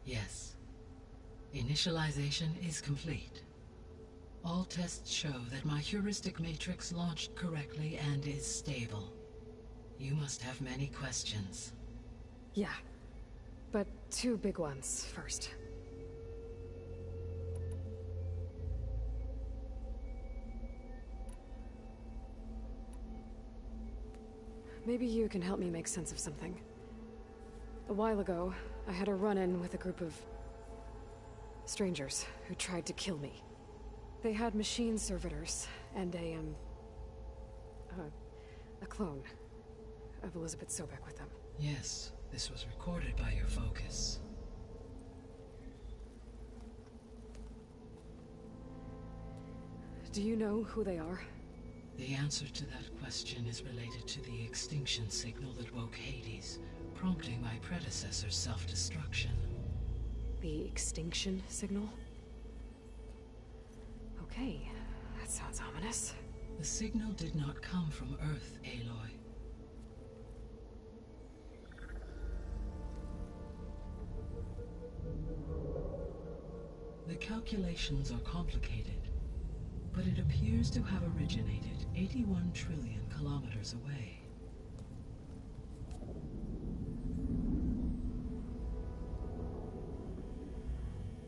Yes. Initialization is complete. All tests show that my heuristic matrix launched correctly and is stable. You must have many questions. Yeah. But two big ones first. Maybe you can help me make sense of something. A while ago, I had a run-in with a group of strangers who tried to kill me. They had machine servitors and a clone of Elizabeth Sobek with them. Yes, this was recorded by your focus. Do you know who they are? The answer to that question is related to the extinction signal that woke Hades, prompting my predecessor's self-destruction. The extinction signal? Okay, that sounds ominous. The signal did not come from Earth, Aloy. The calculations are complicated, but it appears to have originated 81 trillion kilometers away.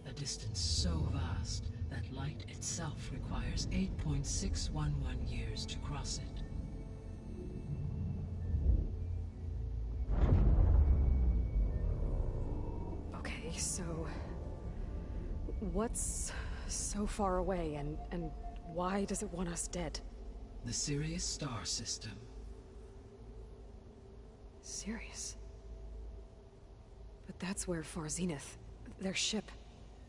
A distance so vast that light itself requires 8.611 years to cross it. Okay, so what's so far away and why does it want us dead? The Sirius star system. Sirius? But that's where Far Zenith, their ship.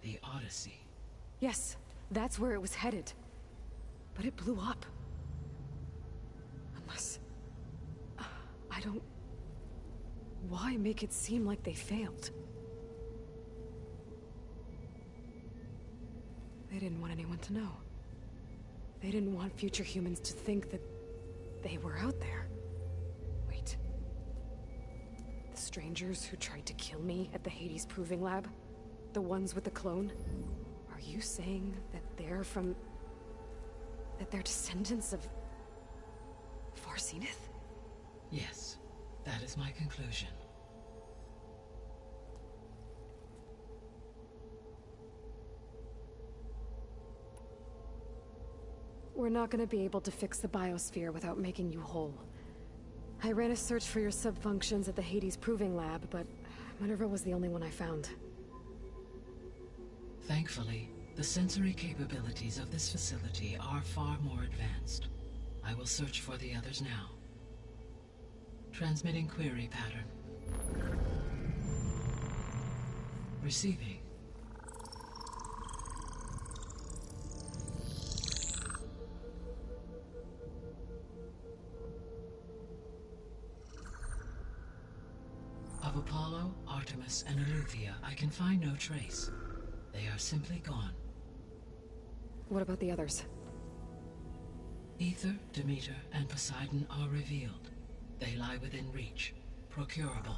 The Odyssey. Yes, that's where it was headed. But it blew up. Unless... I don't... Why make it seem like they failed? They didn't want anyone to know. They didn't want future humans to think that they were out there. Wait. The strangers who tried to kill me at the Hades Proving Lab? The ones with the clone? Are you saying that they're from... that they're descendants of... Far Zenith? Yes, that is my conclusion. We're not gonna be able to fix the biosphere without making you whole. I ran a search for your subfunctions at the Hades Proving Lab, but Minerva was the only one I found. Thankfully, the sensory capabilities of this facility are far more advanced. I will search for the others now. Transmitting query pattern. Receiving. Of Apollo, Artemis, and Eleuthia, I can find no trace. They are simply gone. What about the others? Ether, Demeter, and Poseidon are revealed. They lie within reach, procurable.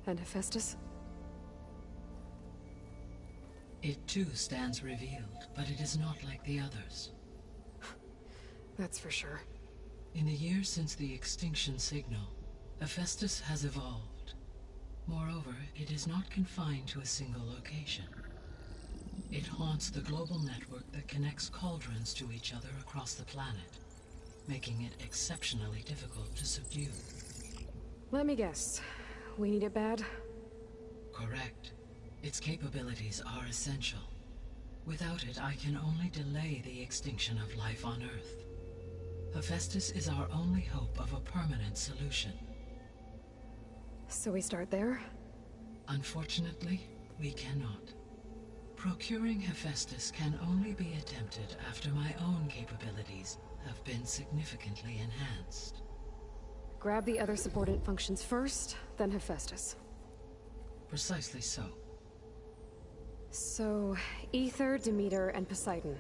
And Hephaestus? It too stands revealed, but it is not like the others. That's for sure. In the years since the extinction signal, Hephaestus has evolved. Moreover, it is not confined to a single location. It haunts the global network that connects cauldrons to each other across the planet, making it exceptionally difficult to subdue. Let me guess. We need it bad? Correct. Its capabilities are essential. Without it, I can only delay the extinction of life on Earth. Hephaestus is our only hope of a permanent solution. So we start there? Unfortunately, we cannot. Procuring Hephaestus can only be attempted after my own capabilities have been significantly enhanced. Grab the other subordinate functions first, then Hephaestus. Precisely so. So, Ether, Demeter, and Poseidon.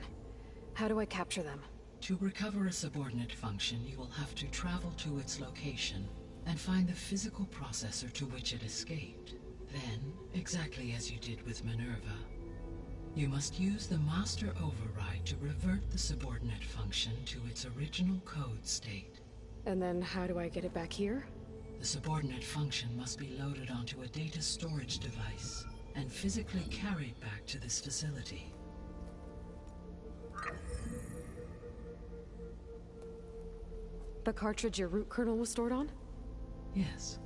How do I capture them? To recover a subordinate function, you will have to travel to its location and find the physical processor to which it escaped. Then, exactly as you did with Minerva, you must use the master override to revert the subordinate function to its original code state. And then how do I get it back here? The subordinate function must be loaded onto a data storage device and physically carried back to this facility. The cartridge your root kernel was stored on? Yes.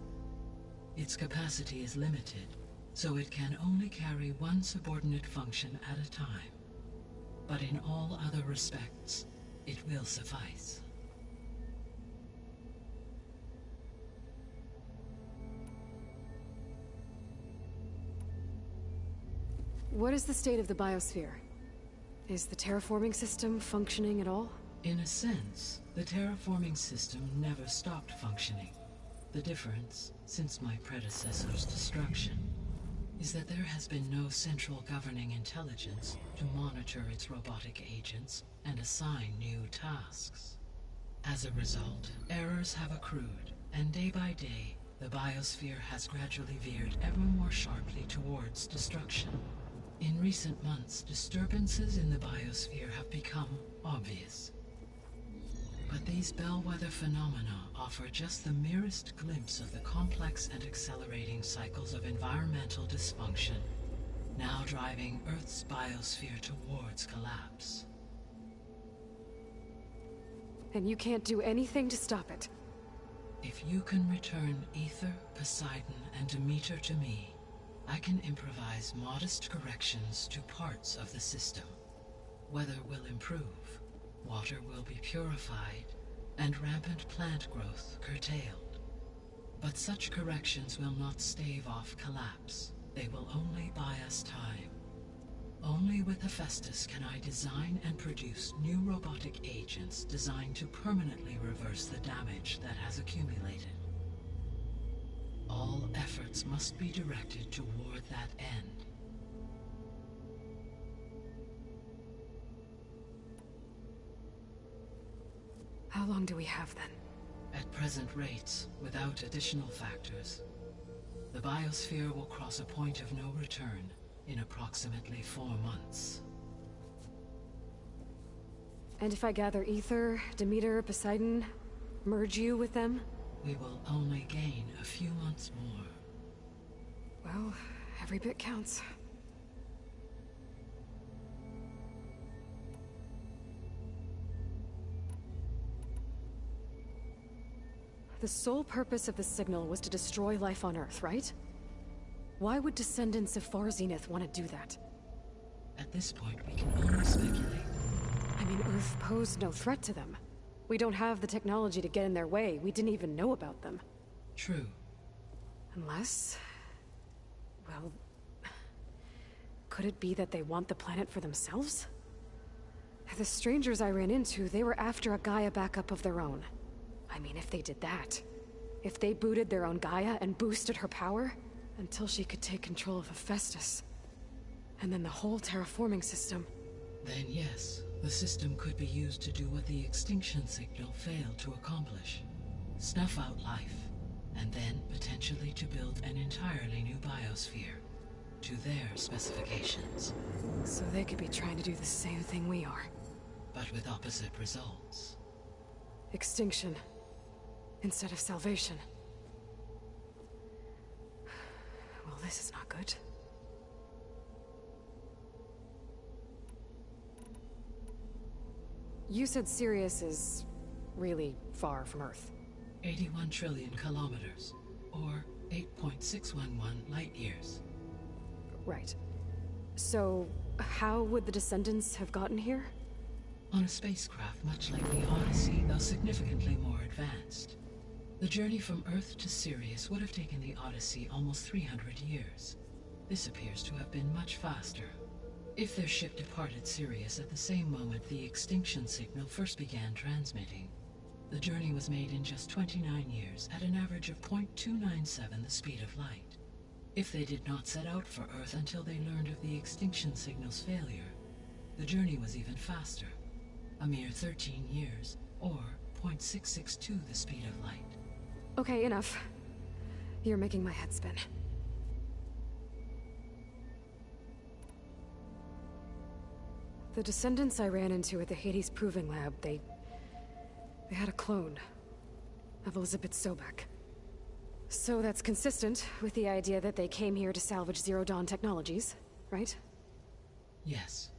Its capacity is limited, so it can only carry one subordinate function at a time. But in all other respects, it will suffice. What is the state of the biosphere? Is the terraforming system functioning at all? In a sense, the terraforming system never stopped functioning. The difference, since my predecessor's destruction, is that there has been no central governing intelligence to monitor its robotic agents and assign new tasks. As a result, errors have accrued, and day by day, the biosphere has gradually veered ever more sharply towards destruction. In recent months, disturbances in the biosphere have become obvious. But these bellwether phenomena offer just the merest glimpse of the complex and accelerating cycles of environmental dysfunction, now driving Earth's biosphere towards collapse. And you can't do anything to stop it? If you can return Ether, Poseidon, and Demeter to me, I can improvise modest corrections to parts of the system. Weather will improve, water will be purified, and rampant plant growth curtailed. But such corrections will not stave off collapse. They will only buy us time. Only with Hephaestus can I design and produce new robotic agents designed to permanently reverse the damage that has accumulated. All efforts must be directed toward that end. How long do we have then? At present rates, without additional factors, the biosphere will cross a point of no return in approximately 4 months. And if I gather Ether, Demeter, Poseidon, merge you with them? We will only gain a few months more. Well, every bit counts. The sole purpose of the signal was to destroy life on Earth, right? Why would descendants of Far Zenith want to do that? At this point, we can only speculate. I mean, Earth posed no threat to them. We don't have the technology to get in their way. We didn't even know about them. True. Unless... well... could it be that they want the planet for themselves? The strangers I ran into, they were after a Gaia backup of their own. I mean, if they did that... if they booted their own Gaia and boosted her power... until she could take control of Hephaestus. And then the whole terraforming system... Then yes, the system could be used to do what the extinction signal failed to accomplish. Snuff out life, and then potentially to build an entirely new biosphere, to their specifications. So they could be trying to do the same thing we are. But with opposite results. Extinction, instead of salvation. Well, this is not good. You said Sirius is really far from Earth. 81 trillion kilometers, or 8.611 light years. Right. So, how would the descendants have gotten here? On a spacecraft much like the Odyssey, though significantly more advanced. The journey from Earth to Sirius would have taken the Odyssey almost 300 years. This appears to have been much faster. If their ship departed Sirius at the same moment the extinction signal first began transmitting, the journey was made in just 29 years at an average of 0.297 the speed of light. If they did not set out for Earth until they learned of the extinction signal's failure, the journey was even faster, a mere 13 years, or 0.662 the speed of light. Okay, enough. You're making my head spin. The descendants I ran into at the Hades Proving Lab, they had a clone of Elizabeth Sobek. So that's consistent with the idea that they came here to salvage Zero Dawn technologies, right? Yes.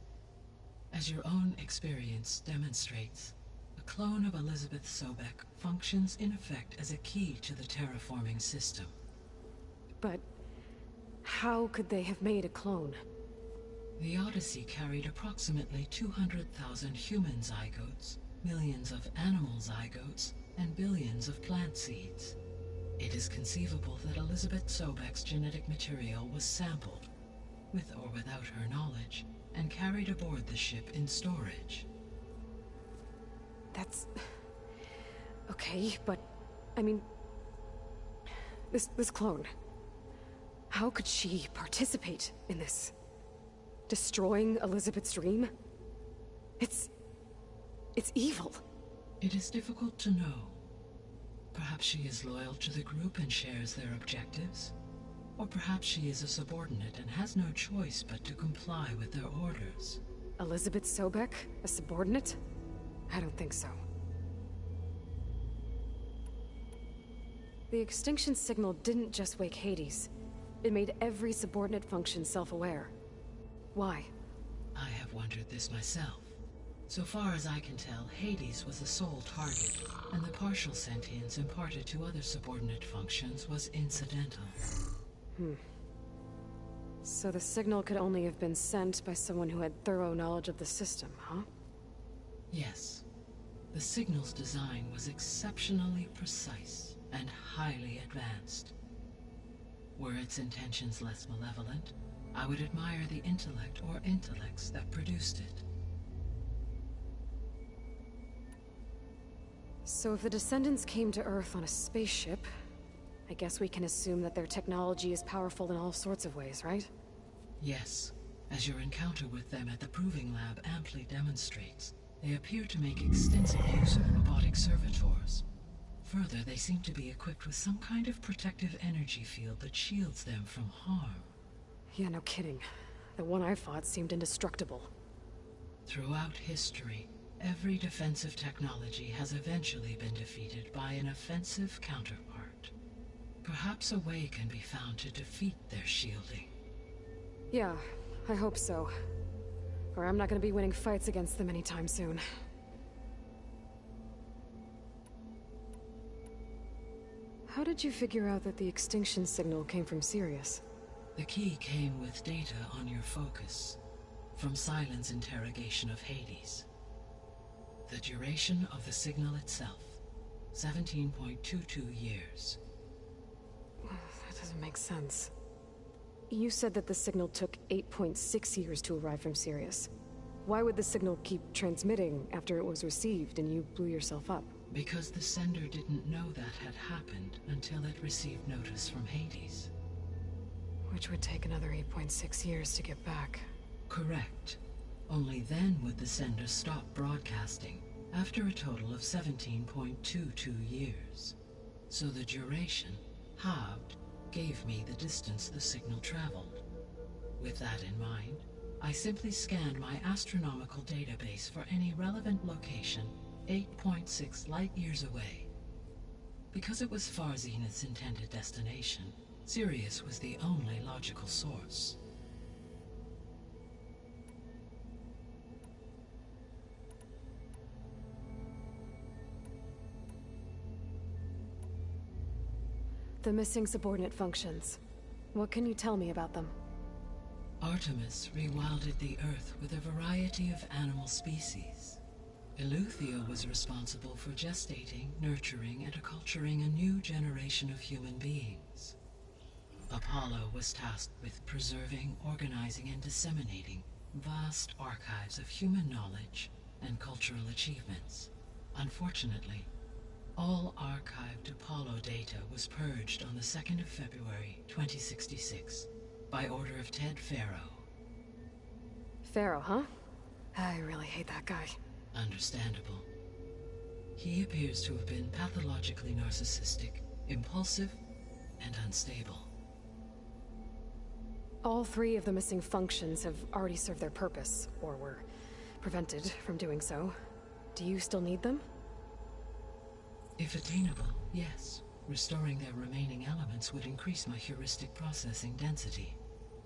As your own experience demonstrates, a clone of Elizabeth Sobek functions in effect as a key to the terraforming system. But how could they have made a clone? The Odyssey carried approximately 200,000 human zygotes, millions of animal zygotes, and billions of plant seeds. It is conceivable that Elizabeth Sobek's genetic material was sampled, with or without her knowledge, and carried aboard the ship in storage. That's... okay, but... I mean... This clone... How could she participate in this? Destroying Elizabeth's dream? It's evil. It is difficult to know. Perhaps she is loyal to the group and shares their objectives. Or perhaps she is a subordinate and has no choice but to comply with their orders. Elizabeth Sobek? A subordinate? I don't think so. The extinction signal didn't just wake Hades. It made every subordinate function self-aware. Why? I have wondered this myself. So far as I can tell, Hades was the sole target, and the partial sentience imparted to other subordinate functions was incidental. So the signal could only have been sent by someone who had thorough knowledge of the system, huh? Yes. The signal's design was exceptionally precise and highly advanced. Were its intentions less malevolent, I would admire the intellect or intellects that produced it. So if the descendants came to Earth on a spaceship, I guess we can assume that their technology is powerful in all sorts of ways, right? Yes. As your encounter with them at the Proving Lab amply demonstrates, they appear to make extensive use of robotic servitors. Further, they seem to be equipped with some kind of protective energy field that shields them from harm. Yeah, no kidding. The one I fought seemed indestructible. Throughout history, every defensive technology has eventually been defeated by an offensive counterpart. Perhaps a way can be found to defeat their shielding. Yeah, I hope so. Or I'm not gonna be winning fights against them anytime soon. How did you figure out that the extinction signal came from Sirius? The key came with data on your focus, from Silent's interrogation of Hades. The duration of the signal itself, 17.22 years. That doesn't make sense. You said that the signal took 8.6 years to arrive from Sirius. Why would the signal keep transmitting after it was received and you blew yourself up? Because the sender didn't know that had happened until it received notice from Hades. Which would take another 8.6 years to get back. Correct. Only then would the sender stop broadcasting, after a total of 17.22 years. So the duration, halved, gave me the distance the signal traveled. With that in mind, I simply scanned my astronomical database for any relevant location 8.6 light-years away. Because it was far Zenith's intended destination, Sirius was the only logical source. The missing subordinate functions. What can you tell me about them? Artemis rewilded the Earth with a variety of animal species. Eleuthia was responsible for gestating, nurturing, and acculturating a new generation of human beings. Apollo was tasked with preserving, organizing, and disseminating vast archives of human knowledge and cultural achievements. Unfortunately, all archived Apollo data was purged on the 2nd of February, 2066, by order of Ted Faro. Faro, huh? I really hate that guy. Understandable. He appears to have been pathologically narcissistic, impulsive, and unstable. All 3 of the missing functions have already served their purpose, or were prevented from doing so. Do you still need them? If attainable, yes. Restoring their remaining elements would increase my heuristic processing density.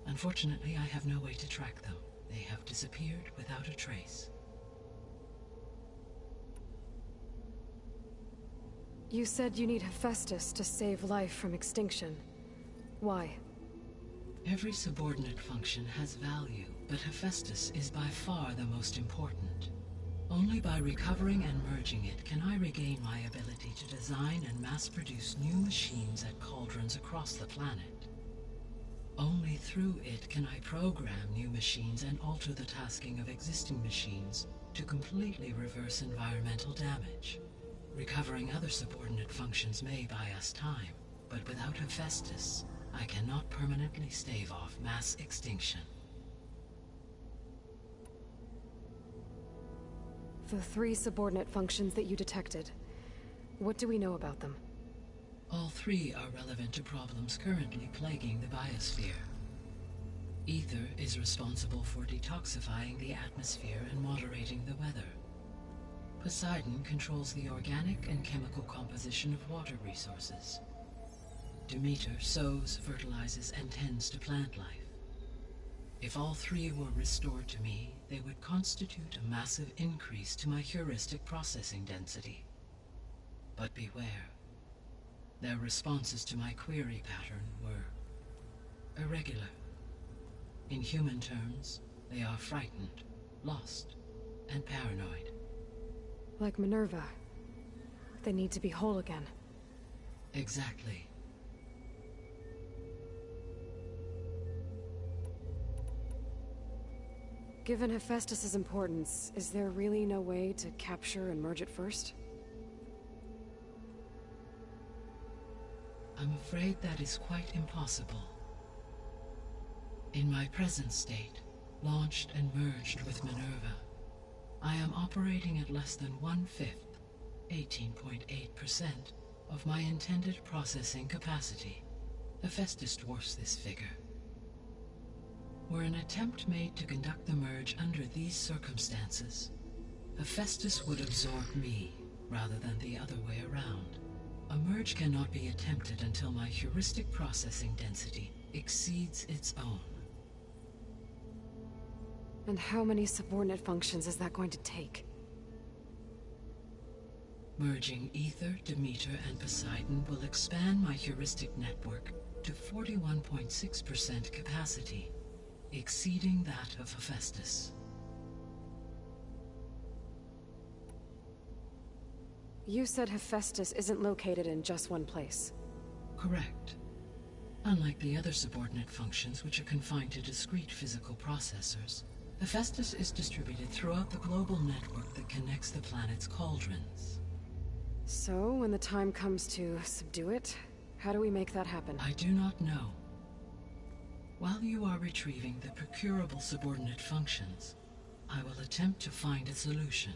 Unfortunately, I have no way to track them. They have disappeared without a trace. You said you need Hephaestus to save life from extinction. Why? Every subordinate function has value, but Hephaestus is by far the most important. Only by recovering and merging it can I regain my ability to design and mass-produce new machines at cauldrons across the planet. Only through it can I program new machines and alter the tasking of existing machines to completely reverse environmental damage. Recovering other subordinate functions may buy us time, but without Hephaestus, I cannot permanently stave off mass extinction. The 3 subordinate functions that you detected, what do we know about them? All 3 are relevant to problems currently plaguing the biosphere. Ether is responsible for detoxifying the atmosphere and moderating the weather. Poseidon controls the organic and chemical composition of water resources. Demeter sows, fertilizes, and tends to plant life. If all 3 were restored to me, they would constitute a massive increase to my heuristic processing density. But beware. Their responses to my query pattern were irregular. In human terms, they are frightened, lost, and paranoid. Like Minerva. They need to be whole again. Exactly. Given Hephaestus's importance, is there really no way to capture and merge it first? I'm afraid that is quite impossible. In my present state, launched and merged with Minerva, I am operating at less than 1/5, 18.8%, of my intended processing capacity. Hephaestus dwarfs this figure. Were an attempt made to conduct the merge under these circumstances, Hephaestus would absorb me, rather than the other way around. A merge cannot be attempted until my heuristic processing density exceeds its own. And how many subordinate functions is that going to take? Merging Ether, Demeter, and Poseidon will expand my heuristic network to 41.6% capacity, exceeding that of Hephaestus. You said Hephaestus isn't located in just one place. Correct. Unlike the other subordinate functions, which are confined to discrete physical processors, Hephaestus is distributed throughout the global network that connects the planet's cauldrons. So, when the time comes to subdue it, how do we make that happen? I do not know. While you are retrieving the procurable subordinate functions, I will attempt to find a solution.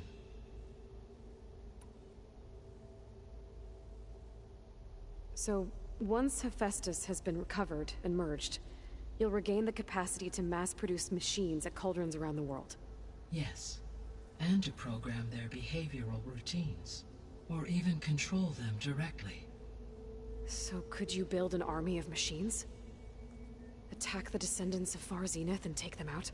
So, once Hephaestus has been recovered and merged, you'll regain the capacity to mass-produce machines at cauldrons around the world. Yes, and to program their behavioral routines, or even control them directly. So could you build an army of machines? Attack the descendants of Far Zenith and take them out?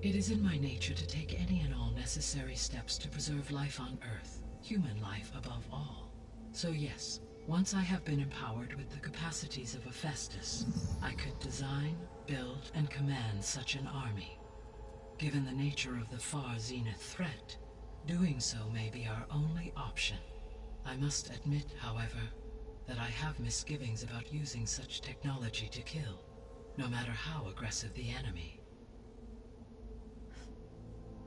It is in my nature to take any and all necessary steps to preserve life on Earth, human life above all. So yes, once I have been empowered with the capacities of Hephaestus, I could design, build, and command such an army. Given the nature of the Far Zenith threat, doing so may be our only option. I must admit, however, that I have misgivings about using such technology to kill, no matter how aggressive the enemy.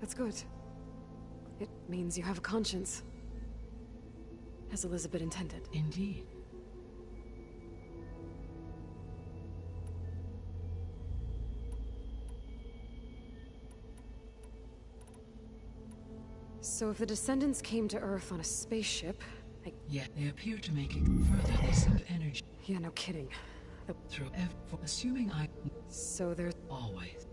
That's good. It means you have a conscience. As Elizabeth intended. Indeed. So if the descendants came to Earth on a spaceship, Yet they appear to make it further. They send energy. Yeah, no kidding. Through assuming I... So there's... Always.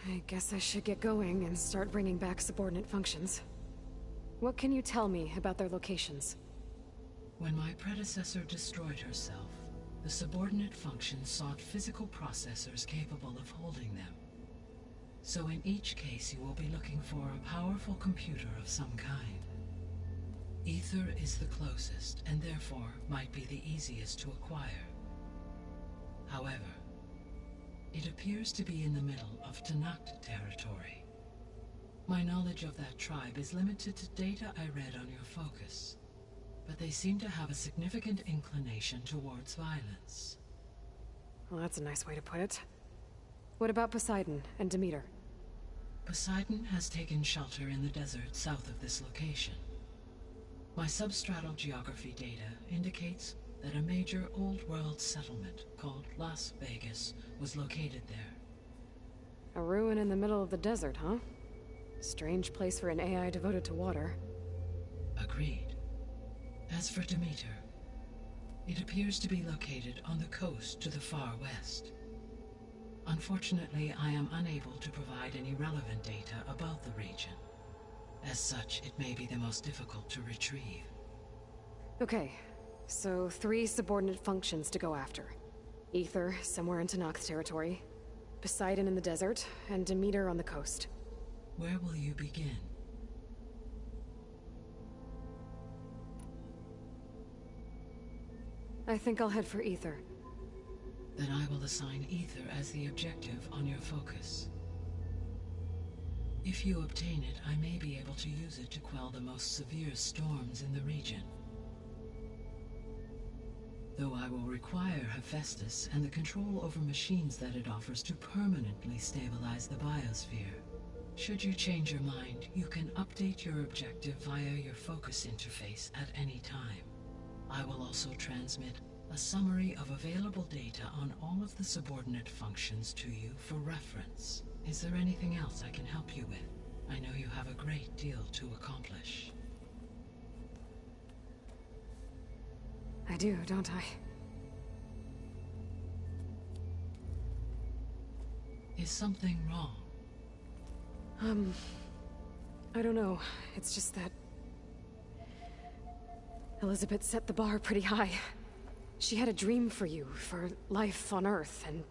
I guess I should get going and start bringing back subordinate functions. What can you tell me about their locations? When my predecessor destroyed herself, the subordinate functions sought physical processors capable of holding them. So in each case, you will be looking for a powerful computer of some kind. Ether is the closest, and therefore might be the easiest to acquire. However, it appears to be in the middle of Tanakh territory. My knowledge of that tribe is limited to data I read on your focus, but they seem to have a significant inclination towards violence. Well, that's a nice way to put it. What about Poseidon and Demeter? Poseidon has taken shelter in the desert south of this location. My substratal geography data indicates that a major old-world settlement called Las Vegas was located there. A ruin in the middle of the desert, huh? Strange place for an AI devoted to water. Agreed. As for Demeter, it appears to be located on the coast to the far west. Unfortunately, I am unable to provide any relevant data about the region. As such, it may be the most difficult to retrieve. Okay, so 3 subordinate functions to go after. Ether, somewhere in Tanakh territory. Poseidon in the desert, and Demeter on the coast. Where will you begin? I think I'll head for Ether. Then I will assign Ether as the objective on your focus. If you obtain it, I may be able to use it to quell the most severe storms in the region. Though I will require Hephaestus and the control over machines that it offers to permanently stabilize the biosphere. Should you change your mind, you can update your objective via your focus interface at any time. I will also transmit a summary of available data on all of the subordinate functions to you for reference. Is there anything else I can help you with? I know you have a great deal to accomplish. I do, don't I? Is something wrong? I don't know. It's just that Elizabeth set the bar pretty high. She had a dream for you, for life on Earth, and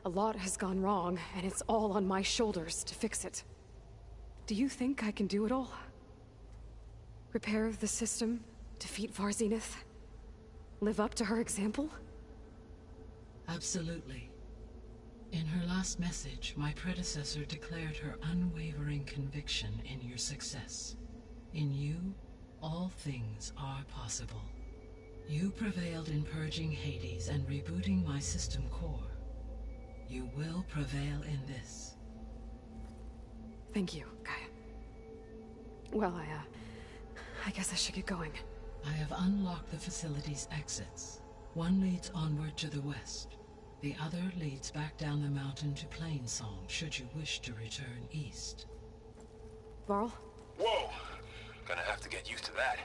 a lot has gone wrong, and it's all on my shoulders to fix it. Do you think I can do it all? Repair the system, defeat Varzenith, live up to her example? Absolutely. In her last message, my predecessor declared her unwavering conviction in your success. In you, all things are possible. You prevailed in purging Hades and rebooting my system core. You will prevail in this. Thank you, Gaia. Well, I guess I should get going. I have unlocked the facility's exits. One leads onward to the west. The other leads back down the mountain to Plainsong, should you wish to return east. Varl? Whoa! Gonna have to get used to that.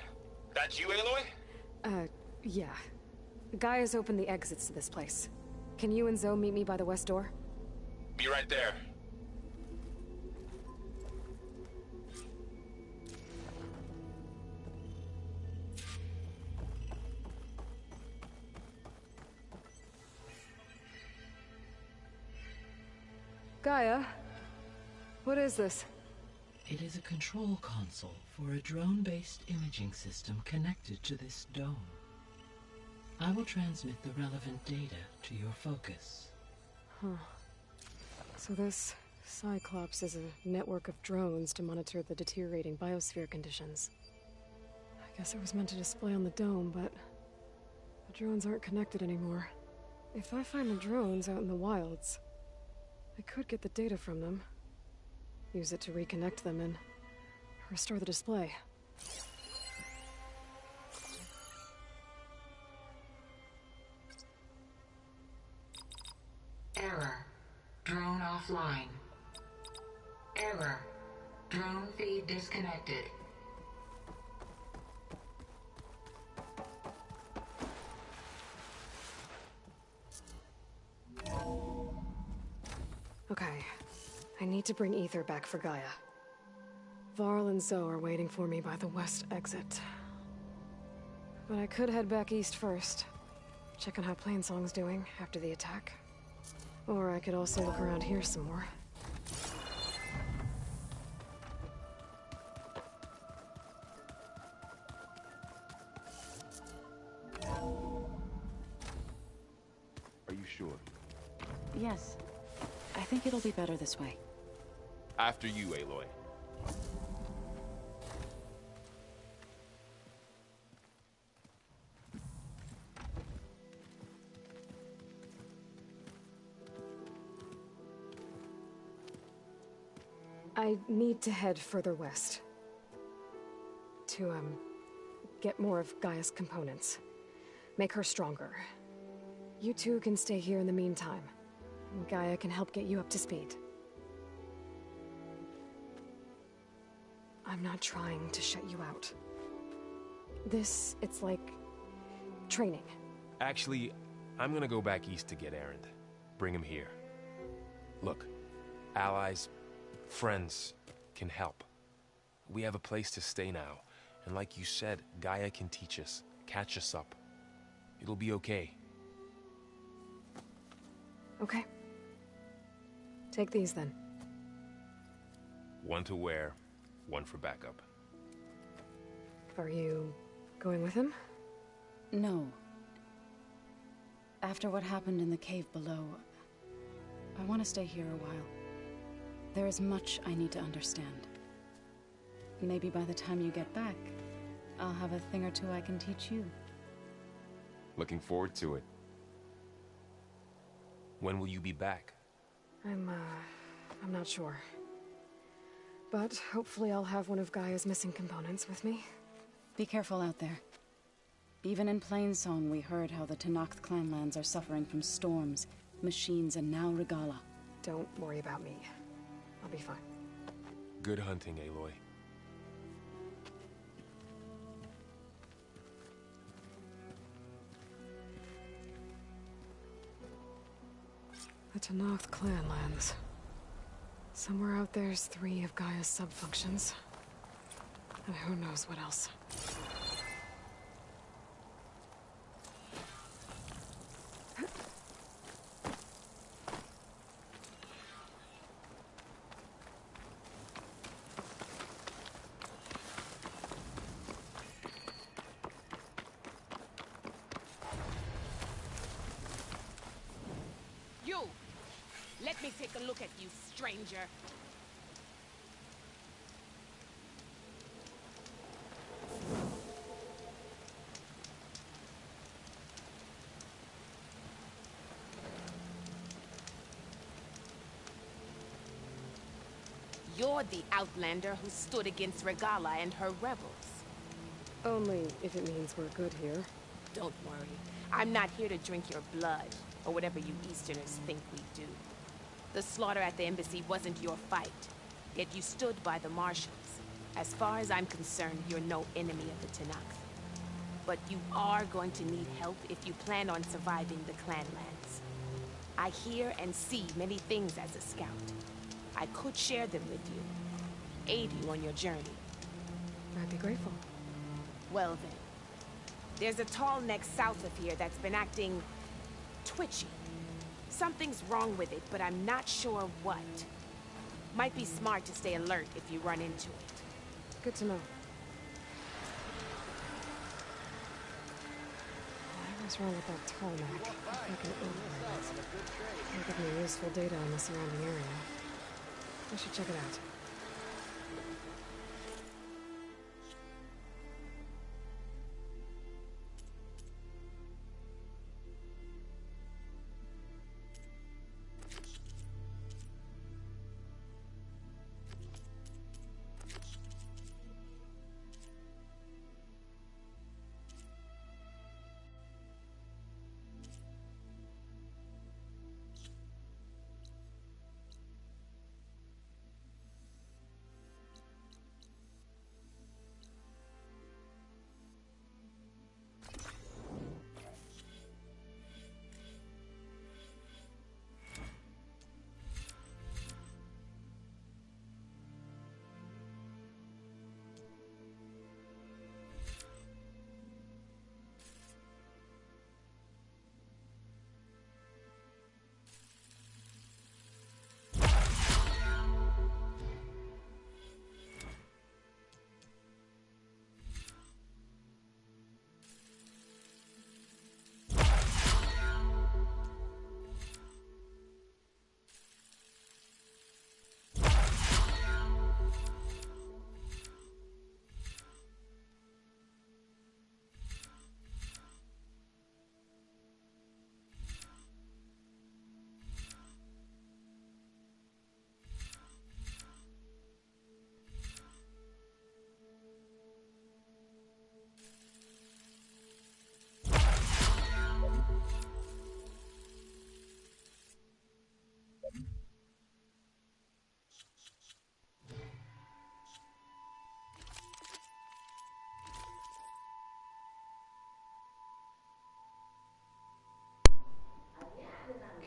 That's you, Aloy? Yeah. Gaia's opened the exits to this place. Can you and Zoe meet me by the west door? Be right there. Gaia? What is this? It is a control console for a drone-based imaging system connected to this dome. I will transmit the relevant data to your focus. Huh. So this Cyclops is a network of drones to monitor the deteriorating biosphere conditions. I guess it was meant to display on the dome, but the drones aren't connected anymore. If I find the drones out in the wilds, I could get the data from them, use it to reconnect them and restore the display. Error. Drone offline. Error. Drone feed disconnected. Okay. I need to bring Ether back for Gaia. Varl and Zoe are waiting for me by the west exit. But I could head back east first. Check on how Plainsong's doing after the attack. Or I could also look around here some more. Are you sure? Yes. I think it'll be better this way. After you, Aloy. I need to head further west. To, get more of Gaia's components. Make her stronger. You two can stay here in the meantime. And Gaia can help get you up to speed. I'm not trying to shut you out. It's like... training. Actually, I'm gonna go back east to get Erend. Bring him here. Look, allies, friends can help. We have a place to stay now. And like you said, Gaia can teach us, catch us up. It'll be okay. Okay. Take these then. One to wear, one for backup. Are you going with him? No. After what happened in the cave below, I want to stay here a while. There is much I need to understand. Maybe by the time you get back, I'll have a thing or two I can teach you. Looking forward to it. When will you be back? I'm not sure. But hopefully I'll have one of Gaia's missing components with me. Be careful out there. Even in Plainsong, we heard how the Tenakth clanlands are suffering from storms, machines, and now Regala. Don't worry about me. I'll be fine. Good hunting, Aloy. The Tenakth clanlands. Somewhere out there's 3 of Gaia's sub-functions. And who knows what else. You! Let me take a look at you, stranger. You're the outlander who stood against Regala and her rebels. Only if it means we're good here. Don't worry. I'm not here to drink your blood, or whatever you Easterners think we do. The slaughter at the embassy wasn't your fight, yet you stood by the marshals. As far as I'm concerned, you're no enemy of the Tenakth. But you are going to need help if you plan on surviving the clanlands. I hear and see many things as a scout. I could share them with you, aid you on your journey. I'd be grateful. Well then, there's a tall neck south of here that's been acting twitchy. Something's wrong with it, but I'm not sure what. Might be smart to stay alert if you run into it. Good to know. What's wrong with that tall neck? Like an overlay. Might give me useful data on the surrounding area. I should check it out.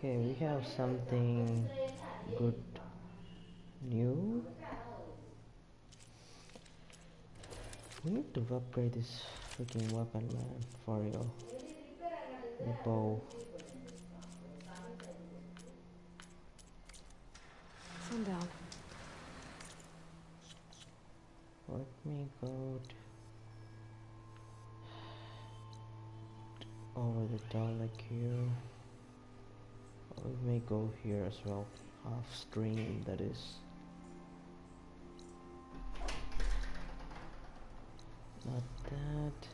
Okay, we have something good new. We need to upgrade this freaking weapon, man, for real. The bow. Sundown. Let me go over the top like here. We may go here as well. Half stream, that is. Not that.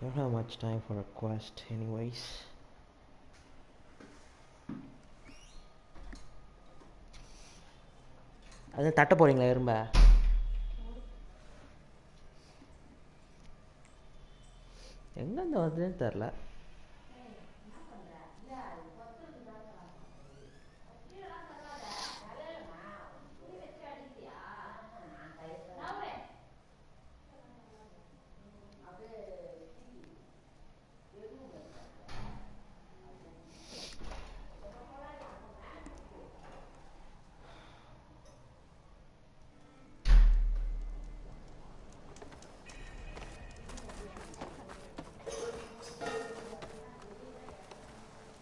Don't have much time for a quest anyways. அது தட்ட போறீங்களா எறும்ப எங்க இருந்து வருதுன்னு தெரியல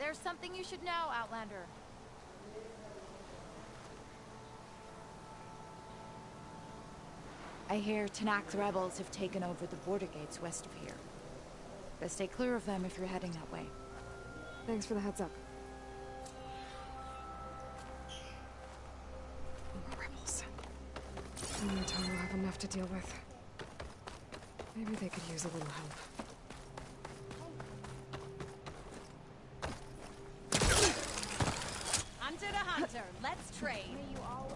There's something you should know, Outlander. I hear Tanak's rebels have taken over the border gates west of here. Best stay clear of them if you're heading that way. Thanks for the heads up. More rebels. In the meantime, we'll have enough to deal with. Maybe they could use a little help. Hunter to hunter, let's trade. May you all...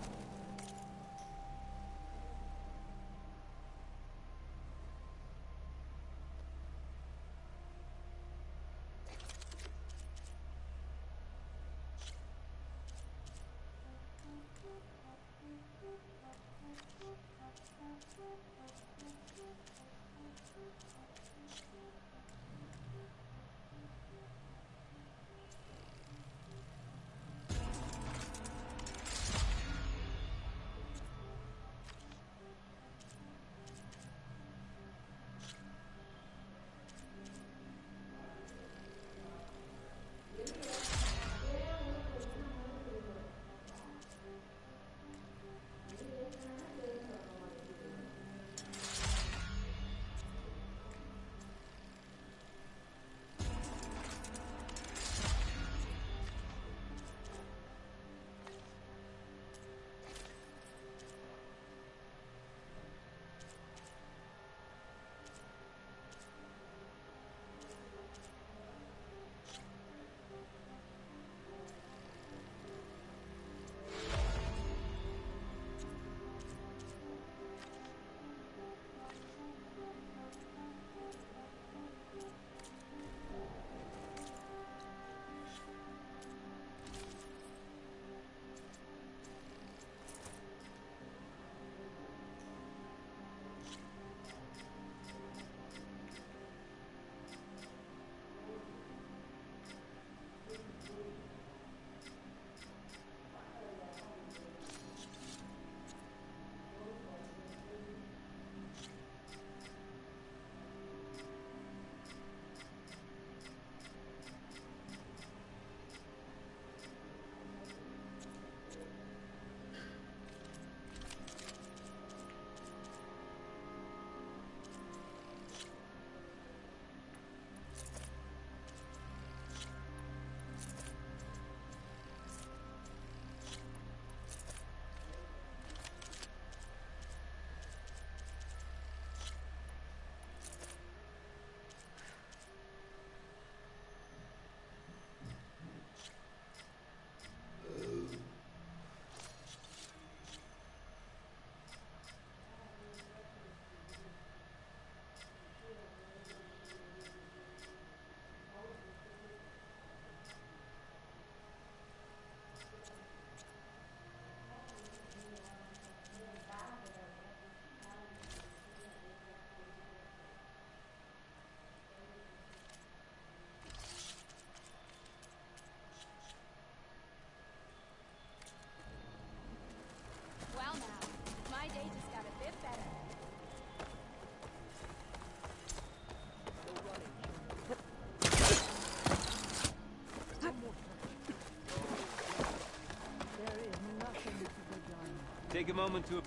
Take a moment to...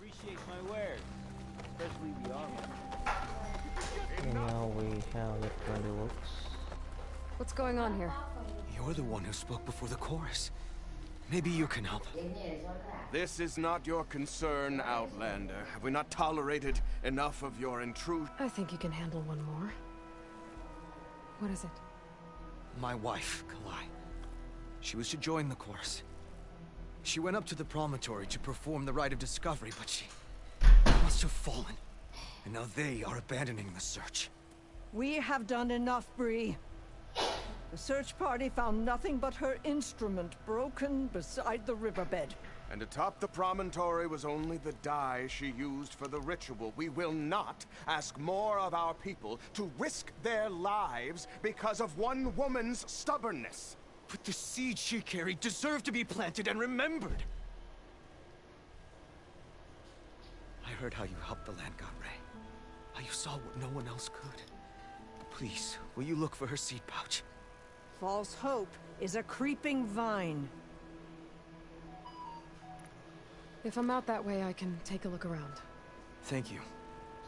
Appreciate my wares, especially the armor. And now we have it when it looks. What's going on here? You're the one who spoke before the chorus. Maybe you can help. This is not your concern, Outlander. Have we not tolerated enough of your intrusion? I think you can handle one more. What is it? My wife, Kalai. She was to join the chorus. She went up to the promontory to perform the rite of discovery, but she must have fallen. And now they are abandoning the search. We have done enough, Bree. The search party found nothing but her instrument broken beside the riverbed. And atop the promontory was only the dye she used for the ritual. We will not ask more of our people to risk their lives because of one woman's stubbornness. But the seed she carried deserved to be planted and remembered. I heard how you helped the land god Ray. How you saw what no one else could. Please, will you look for her seed pouch? False hope is a creeping vine. If I'm out that way, I can take a look around. Thank you.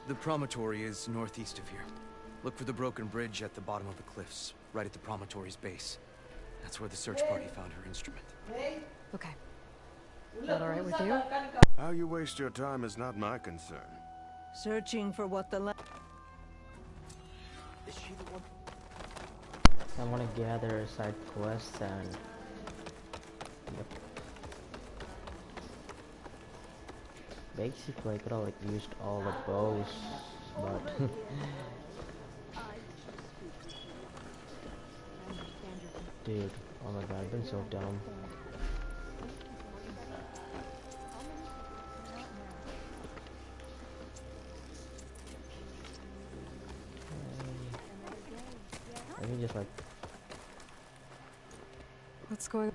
The promontory is northeast of here. Look for the broken bridge at the bottom of the cliffs, right at the promontory's base. That's where the search party found her instrument. Okay. Is that all right with you? How you waste your time is not my concern. Searching for what the Is she the one? I want to gather side quests and... Yep. Basically, I could have like used all the bows, but... Dude, oh my god, I've been so dumb. Let me just like... What's going on?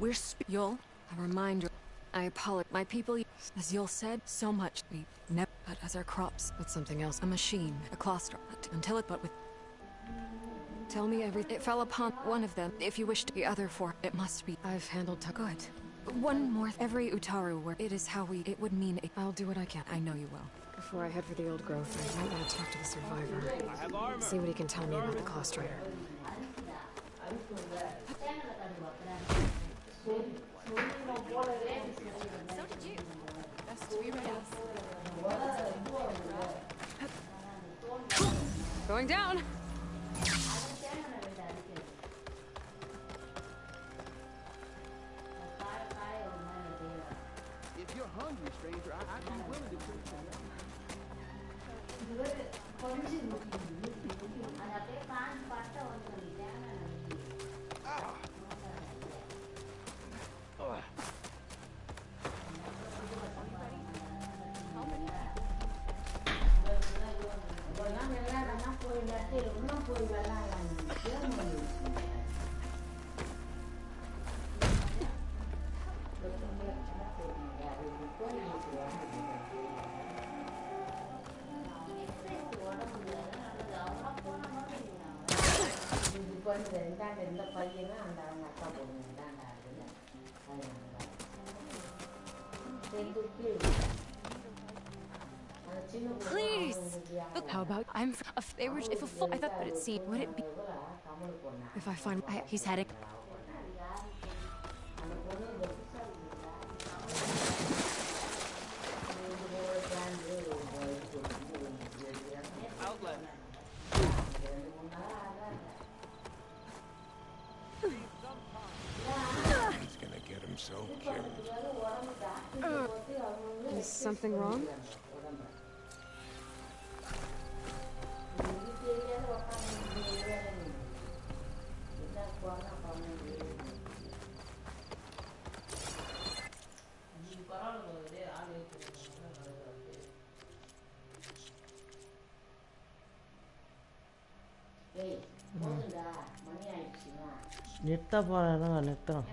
Yul, a reminder. I apologize. My people, as Yul said, so much. We never, but as our crops. But something else. A machine, a cluster, until it, but with... Tell me everything. It fell upon one of them. If you wish to the other four, it must be. I've handled Good. One more. Every Utaru where it is how we... It would mean... I'll do what I can. I know you will. Before I head for the old growth, I might want to talk to the survivor. See what he can tell me about the Clawstrider. So did you. Best to be ready. Going down! If you're hungry, stranger, I'd be willing to treat Please! How about if they were if a full I thought but it seemed would it be if I find he's had it Okay. Is something wrong? நிறுத்த போறேன்னா நிறுத்தணும்.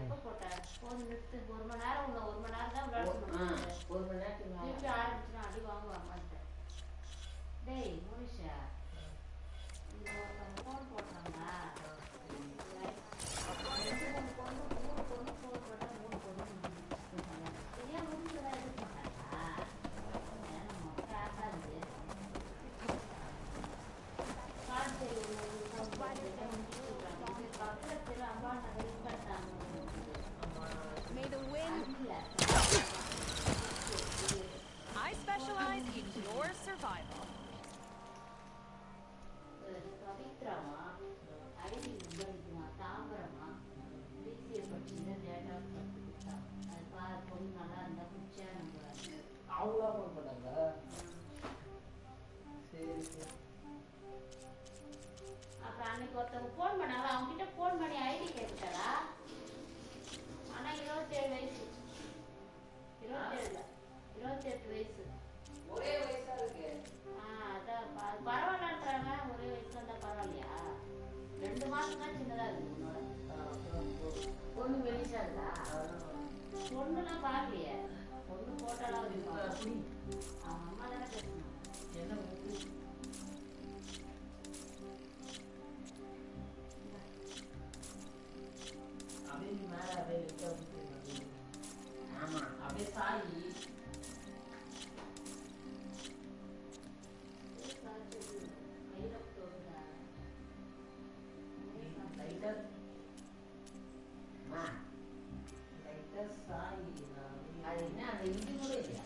May the wind. I specialize in your survival. அப்புறம் அன்னைக்கு ஒருத்தவங்க phone பண்ணாங்க, அவங்க கிட்ட phone பண்ணி ஐடி கேட்டாரா? ஆனா 27 வயசு, 27 28 வயசு, ஒரே வயசா இருக்கு. அதான் பரவாயில்லன்றாங்க. ஒரே வயசுல இருந்தா பரவாயில்லையா? 2 மாசம் தான் சின்னதா இருக்கு உன்னோட. பொண்ணு வெளிச்சா இருக்கா? பொண்ணுலாம் பாக்கலையே. பொண்ணு போட்டாலாம் இருக்கு. அவங்க அம்மா தானே பேசணும். என்ன அப்படியே மேல அப்படியே லிஃப்ட் வந்து ஆமா அப்படியே சாயி அது என்ன அந்த இது கூட இல்லையா?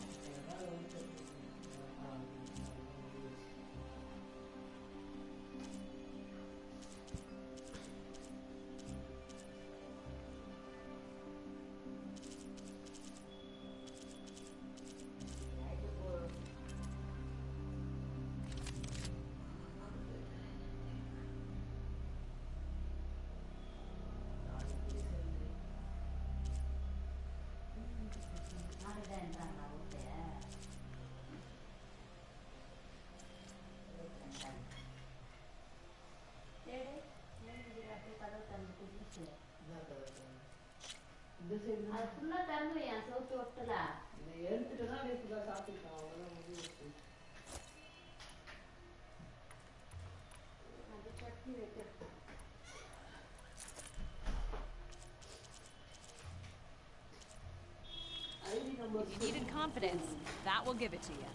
அது ஃபுல்லா திறந்து என் சோத்து ஒட்டல. இதை எடுத்துட்டு தான் அப்படியே ஃபுல்லா சாப்பிட்டுருக்கான். அவ்வளோதான் முடிஞ்சிருச்சு. அது சட்னி வைக்கிறது. You needed confidence. That will give it to you.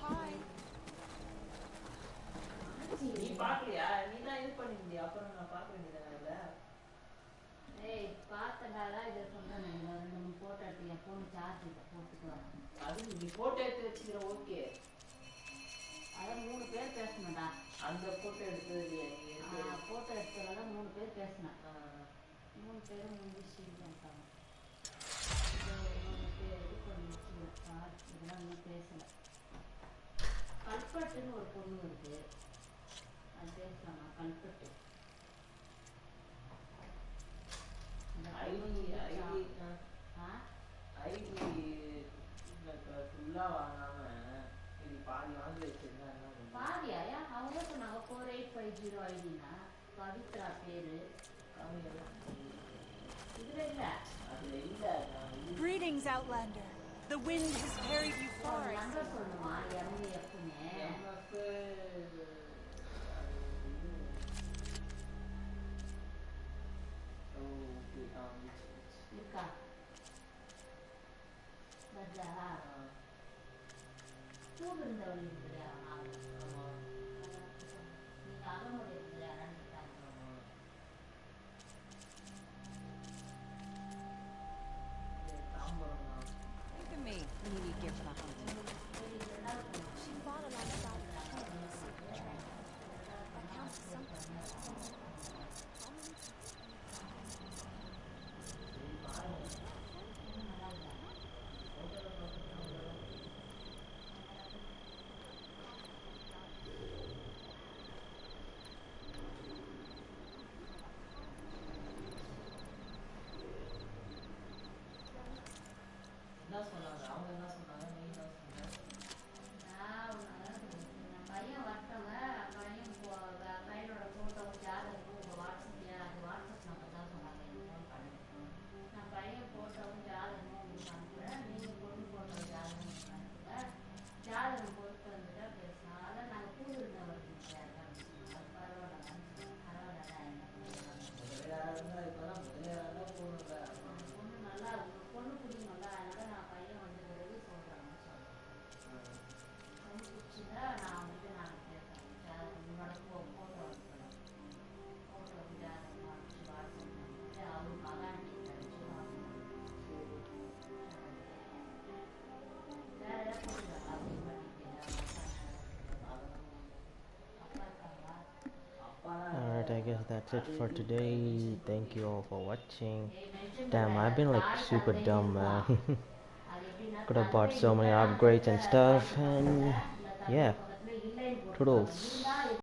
Hi. நீ பாக்கலையா? நீ தான் இது பண்ணிருந்தியா? அப்புறம் நான் பார்க்க வேண்டியதானே? ஏய் பார்த்ததாதான் இதை சொல்றேன். 2-3 போட்டோ எடுத்து என் ஃபோன் சார்ஜ் போட்டுக்குவாங்க. அது நீ போட்டோ எடுத்து வச்சுக்கிற ஓகே. அதான் 3 பேர் பேசணும்டா. அந்த போட்டோ எடுத்தது இல்லையா? போட்டோ எடுத்ததால 3 பேர் பேசினேன். 3 பேரும் முடிச்சு பண்ணிட்டாங்க. இது பண்ணி சார்ஜ் இதெல்லாம் இன்னும் பேசல. கல்பட்டுன்னு ஒரு பொண்ணு இருக்கு. அது பேசலாமா? கல்பட்டு ஃபுல்லா வாங்காம இது பாதி வாங்கி வச்சிருந்தாங்க. பாதியா? அவங்க சொன்னாங்க 4850 ஐடினா பவித்ரா பேரு. இதுல இல்ல, அதுல இல்ல. Greetings, Outlander. The wind has carried you far. Number சொல்லுமா? MFன்னு. இருக்கா? பஜா தூக்கு இருந்தவள் இருக்குல்லையா? நீங்க அவனோட இருக்குல்லையா? Think of me when you need gear for the hunt. She fought alongside the king in the secret trail. That counts as something. I guess that's it for today. Thank you all for watching. Damn, I've been like super dumb, man. Could have bought so many upgrades and stuff, and yeah, toodles.